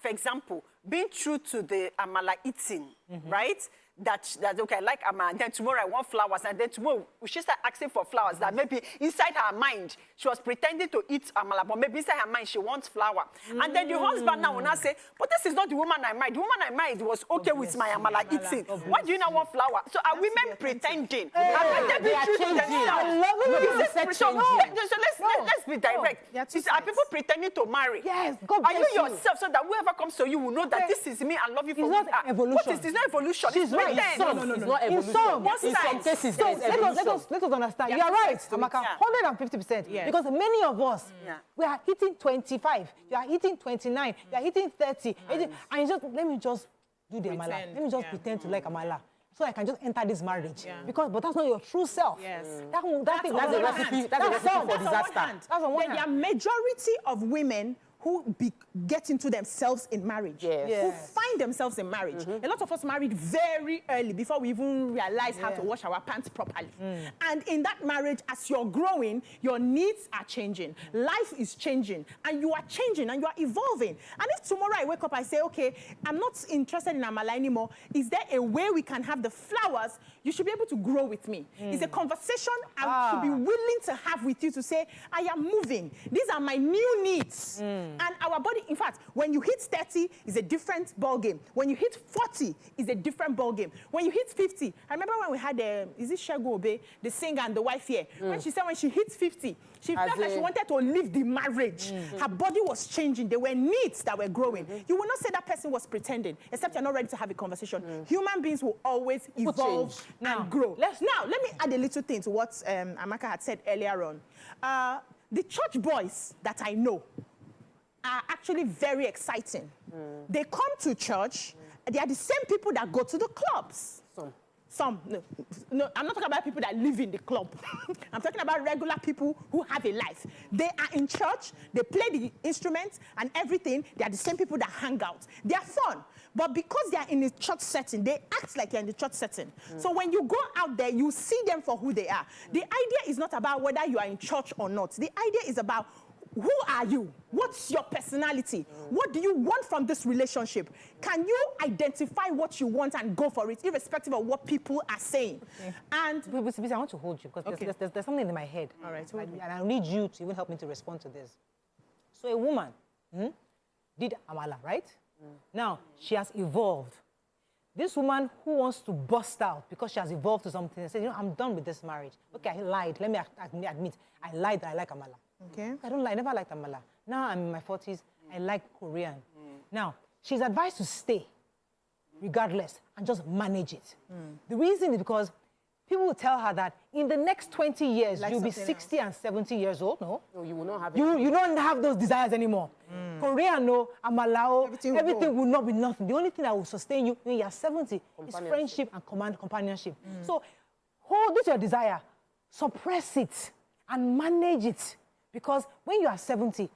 for example, being true to the amala eating, right? That okay, I like amala, and then tomorrow I want flowers, and then tomorrow she start asking for flowers. That maybe inside her mind she was pretending to eat amala, but maybe inside her mind she wants flower. And then the husband now will not say, but this is not the woman I married. The woman I married was okay with my amala eating. Why do you not want flower? So are women pretending? They are changing. I love it. So let's be direct. Are people pretending to marry? Yes. God are you bless yourself so that whoever comes to you will know that this is me and love you for it's not evolution. What is? It's not evolution. She's right. No. It's not evolution. In some cases, so let us understand. You are right, Amaka, 150%. Yes. Because many of us, we are hitting 25, you are hitting 29, you are hitting 30, and let me just do the amala. Let me just pretend to like amala, so I can just enter this marriage. But that's not your true self. Yes. That's a recipe. That's a recipe for disaster. That's on one hand. There are majority of women who get into themselves in marriage, who find themselves in marriage. A lot of us married very early before we even realize how to wash our pants properly. And in that marriage, as you're growing, your needs are changing. Life is changing, and you are changing, and you are evolving. And if tomorrow I wake up, I say, okay, I'm not interested in amala anymore, is there a way we can have the flowers? You should be able to grow with me. It's a conversation I should be willing to have with you to say, I am moving. These are my new needs. And our body, in fact, when you hit 30, is a different ball game. When you hit 40, is a different ball game. When you hit 50, I remember when we had, is it Shego Obe, the singer and the wife here, when she said when she hits 50, she felt like she wanted to leave the marriage. Her body was changing. There were needs that were growing. You will not say that person was pretending, except you're not ready to have a conversation. Human beings will always evolve and grow. Let me add a little thing to what Amaka had said earlier on. The church boys that I know are actually very exciting. They come to church. They are the same people that go to the clubs. Some. No, I'm not talking about people that live in the club. I'm talking about regular people who have a life. They are in church. They play the instruments and everything. They are the same people that hang out. They are fun. But because they are in a church setting, they act like they're in the church setting. So when you go out there, you see them for who they are. The idea is not about whether you are in church or not. The idea is about who are you? What's your personality? What do you want from this relationship? Can you identify what you want and go for it, irrespective of what people are saying? And I want to hold you because there's something in my head. All right, and I need you to even help me to respond to this. So a woman did amala, right? Now she has evolved. This woman who wants to bust out because she has evolved to something and said, I'm done with this marriage. Okay, I lied. Let me admit, I lied that I like amala. Okay. I never liked amala. Now I'm in my 40s. I like Korean. Now, she's advised to stay, regardless, and just manage it. The reason is because people will tell her that in the next 20 years, you'll be 60 and 70 years old, no? No, you will not have you don't have those desires anymore. Korean, no, amalao, everything will not be nothing. The only thing that will sustain you when you're 70 is friendship and companionship. So hold this your desire, suppress it, and manage it. Because when you are 70,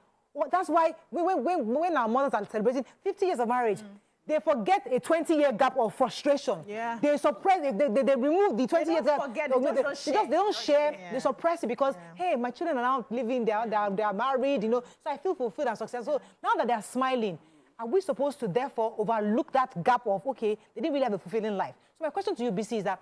that's why when our mothers are celebrating 50 years of marriage, they forget a 20-year gap of frustration. Yeah. They suppress it. They remove the 20 years gap. They don't share. Yeah. They suppress it because, hey, my children are now living, they are married, So I feel fulfilled and successful. Now that they are smiling, are we supposed to therefore overlook that gap of, okay, they didn't really have a fulfilling life? So my question to you, BC, is that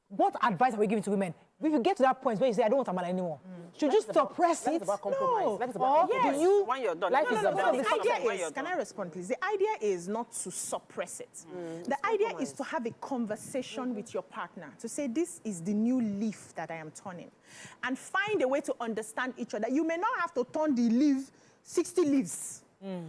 what advice are we giving to women? If you get to that point where you say, I don't want amala anymore, should you suppress it? That's about compromise. No. That's about compromise. Do you, when you're done. The idea is, can I respond, please? The idea is not to suppress it. The idea is to have a conversation with your partner, to say, this is the new leaf that I am turning, and find a way to understand each other. You may not have to turn the leaf 60 leaves.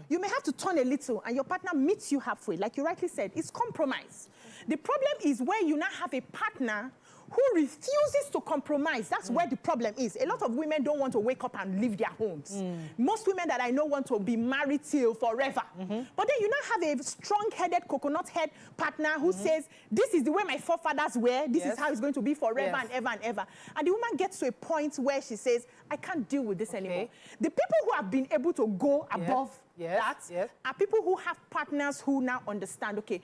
You may have to turn a little, and your partner meets you halfway. Like you rightly said, it's compromise. The problem is where you now have a partner who refuses to compromise. That's where the problem is. A lot of women don't want to wake up and leave their homes. Most women that I know want to be married till forever. But then you now have a strong-headed, coconut-head partner who says, this is the way my forefathers were, this is how it's going to be forever and ever and ever. And the woman gets to a point where she says, I can't deal with this anymore. The people who have been able to go above are people who have partners who now understand, okay,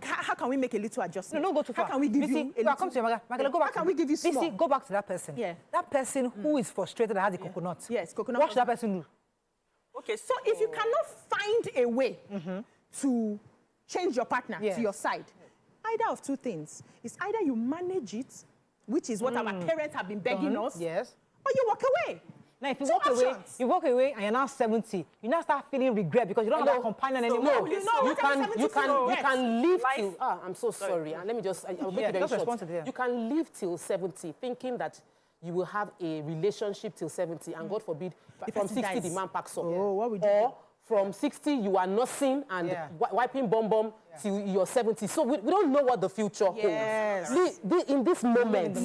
how can we make a little adjustment? No, don't go too far. How can we give you a little... Come to your Magala, go back. How can we give you small? Listen, go back to that person. Yeah. That person who is frustrated and has the coconut. Yes, coconut. What should that person do? Okay, so if you cannot find a way to change your partner to your side, either of two things. It's either you manage it, which is what our parents have been begging us, or you walk away. Now, if you walk away and you're now 70, you now start feeling regret because you don't have a companion anymore. You can live till, I'm so sorry. And let me just, I'll make it very short. You can live till 70 thinking that you will have a relationship till 70, and God forbid, from 60 the man packs up. Oh, what would you do? From 60 you are nursing and wiping bomb till you're 70. So we don't know what the future holds. In this moment,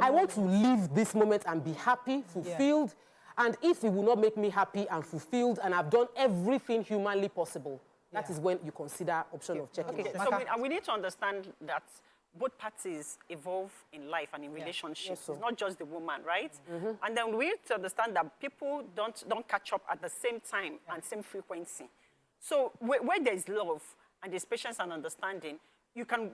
I want to live this moment and be happy, fulfilled. And if it will not make me happy and fulfilled, and I've done everything humanly possible, that is when you consider option of checking. Okay, so we need to understand that both parties evolve in life and in relationships. It's not just the woman, right? And then we need to understand that people don't catch up at the same time and same frequency. So where there's love and there's patience and understanding, you can,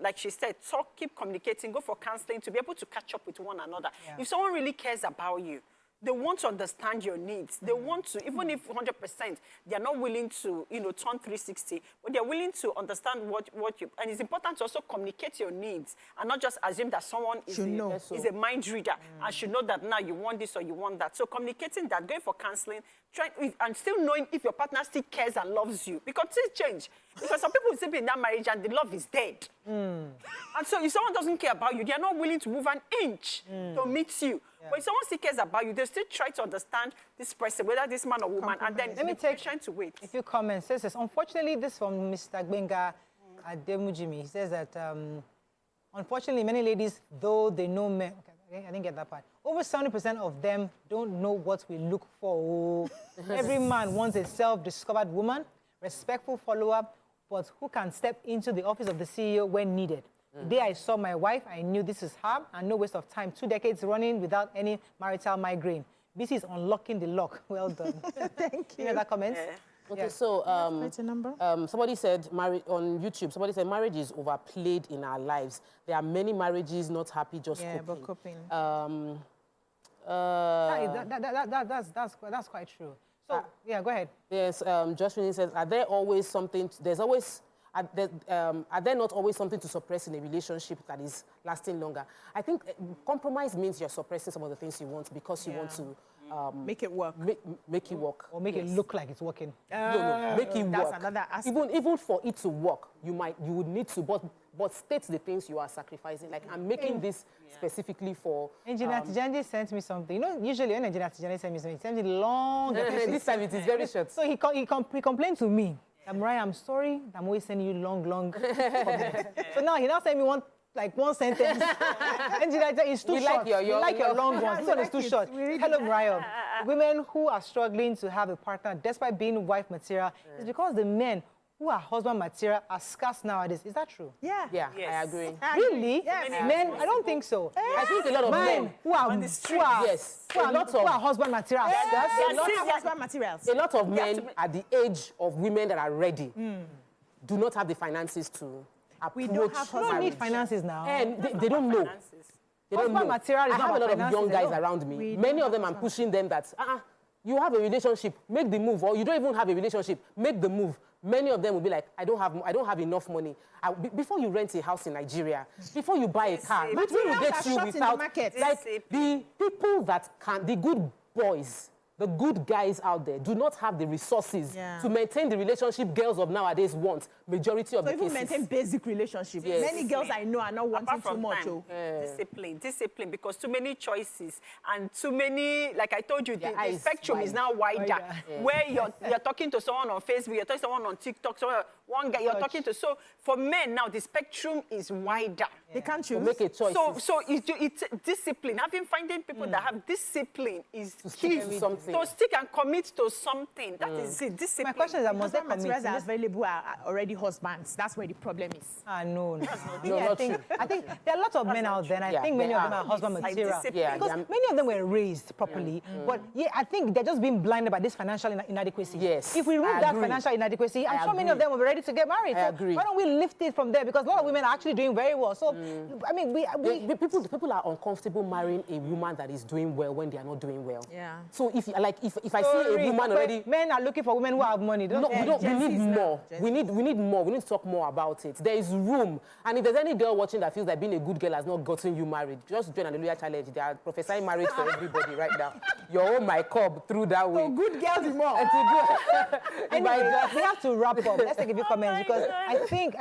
like she said, talk, keep communicating, go for counseling to be able to catch up with one another. If someone really cares about you, they want to understand your needs. They want to, even if 100%, they're not willing to, turn 360, but they're willing to understand what you, and it's important to also communicate your needs and not just assume that someone is a mind reader and should know that now you want this or you want that. So communicating that, going for counseling, and still knowing if your partner still cares and loves you, because things change. Because some people will still be in that marriage and the love is dead. And so if someone doesn't care about you, they're not willing to move an inch to meet you. But if someone still cares about you, they still try to understand this person, whether this man or woman, and then let me take trying to wait. A few comments. It says, unfortunately, this from Mr. Gbenga Ademujimi. He says that, unfortunately, many ladies, though they know men, I didn't get that part. Over 70% of them don't know what we look for. Every man wants a self-discovered woman, respectful follow-up, but who can step into the office of the CEO when needed. The day I saw my wife, I knew this is her and no waste of time. 2 decades running without any marital migraine. This is unlocking the lock. Well done. Thank you. Any other comments? Okay, so somebody said on YouTube, somebody said marriage is overplayed in our lives. There are many marriages not happy, just coping. That's quite true. So go ahead. Yes, Josh Winnie says, are there always something? Are there not always something to suppress in a relationship that is lasting longer? I think compromise means you're suppressing some of the things you want because you want to make it work. Make it work. Or make it look like it's working. No, make it work. That's another aspect. Even for it to work, you would need to, but state the things you are sacrificing. Like, I'm making this specifically for... Engineer Tijani sent me something. Usually when Engineer Tijani sent me something, he sent me long... This time it is very short. So he complained to me. Mariah, I'm sorry, I'm always sending you long comments. So now he sent me one sentence. It's too short. You like your long ones. This one is too short. Hello, Mariah. Women who are struggling to have a partner despite being wife material is because the men who are husband material are scarce nowadays. Is that true? Yeah. Yeah, I agree. Really? Yes. Men? I don't think so. I think a lot of men who are husband material. Husband materials. A lot of men at the age of women that are ready do not have the finances to approach. We don't need finances now. And they don't know. They don't know. Material is I have a lot of young guys around me. Many of them, I'm pushing them that, you have a relationship, make the move, or you don't even have a relationship, make the move. Many of them will be like, I don't have enough money. Before you rent a house in Nigeria, before you buy a car, which will get you without, like the people that can, the good boys, the good guys out there do not have the resources to maintain the relationship girls of nowadays want. Majority of the cases. So even maintain basic relationships. Yes. Many girls I know are not wanting too much. Discipline, because too many choices and too many, like I told you, the spectrum is now wider. Where you're talking to someone on Facebook, you're talking to someone on TikTok, one guy you're talking to. So for men now, the spectrum is wider. They can't choose. Make a choice. So it's discipline. Finding people that have discipline is key. Something. To stick and commit to something. That is it. Discipline. My question is, must they commit? Materials that are available are already husbands. That's where the problem is. No. No, I think there are a lot of men out there, and I think many of them are husband material. Because many of them were raised properly. But I think they're just being blinded by this financial inadequacy. Yes. If we remove that financial inadequacy, I'm sure many of them will be ready to get married. So why don't we lift it from there? Because a lot of women are actually doing very well. So, I mean, people are uncomfortable marrying a woman that is doing well when they are not doing well. Yeah. So if I see a woman already, men are looking for women who have money. We need more. We need more. We need to talk more about it. There is room. And if there's any girl watching that feels like being a good girl has not gotten you married, just join Hallelujah Challenge. They are prophesying marriage for everybody right now. You're on my cob through that way. So good girls more. Anyway, we have to wrap up. Let's take a few comments because I think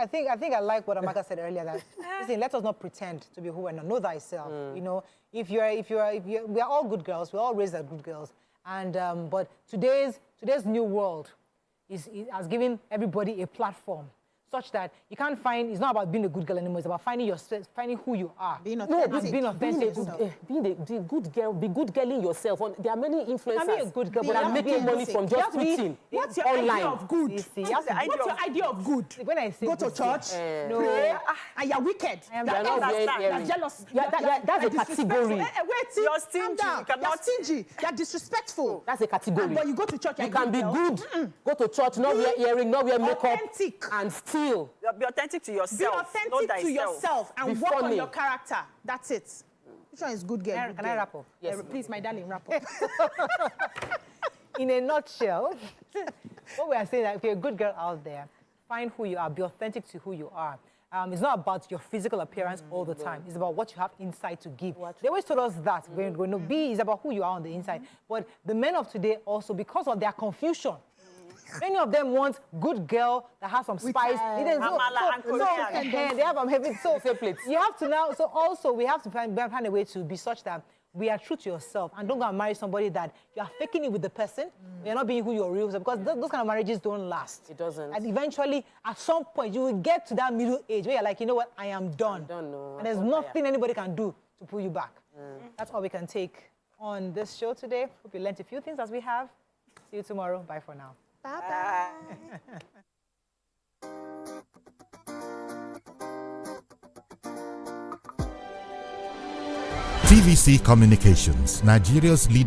I like what Amaka said earlier. That listen, let us not pretend to be who we're not. Know thyself. You know, if we are all good girls. We're all raised as good girls. And but today's new world has given everybody a platform, such that you can't find. It's not about being a good girl anymore. It's about finding yourself, finding who you are. Being authentic. Being authentic. Being a good girl. Be good girling yourself. There are many influencers Be a good girl, that are making money from just tweeting. What's your online. idea of good? What's your idea of good? When I say go to church, no. pray, and you're wicked. You're jealous. That's a category. Wait, you're stingy. You're stingy. You're disrespectful. That's a category. But you go to church. You can be good. Go to church, not wear earring, not wear makeup, authentic, and still be authentic to yourself. Be authentic to yourself and work on your character. That's it. Which one is good girl? Can I wrap up? Yes. Please, my darling, wrap up. In a nutshell, what we are saying is that if you're a good girl out there, find who you are, be authentic to who you are. It's not about your physical appearance all the time. It's about what you have inside to give. They always told us that. When to be is about who you are on the inside. But the men of today also, because of their confusion, many of them want good girl that has some spice. They have heavy. So you have to now. So also we have to find a way to be such that we are true to yourself and don't go and marry somebody that you are faking it with the person. You're not being who you're real, because those kind of marriages don't last. It doesn't. And eventually, at some point, you will get to that middle age where you're like, you know what, I am done. And there's nothing anybody can do to pull you back. That's all we can take on this show today. Hope you learned a few things as we have. See you tomorrow. Bye for now. Bye-bye. TVC Communications, Nigeria's leading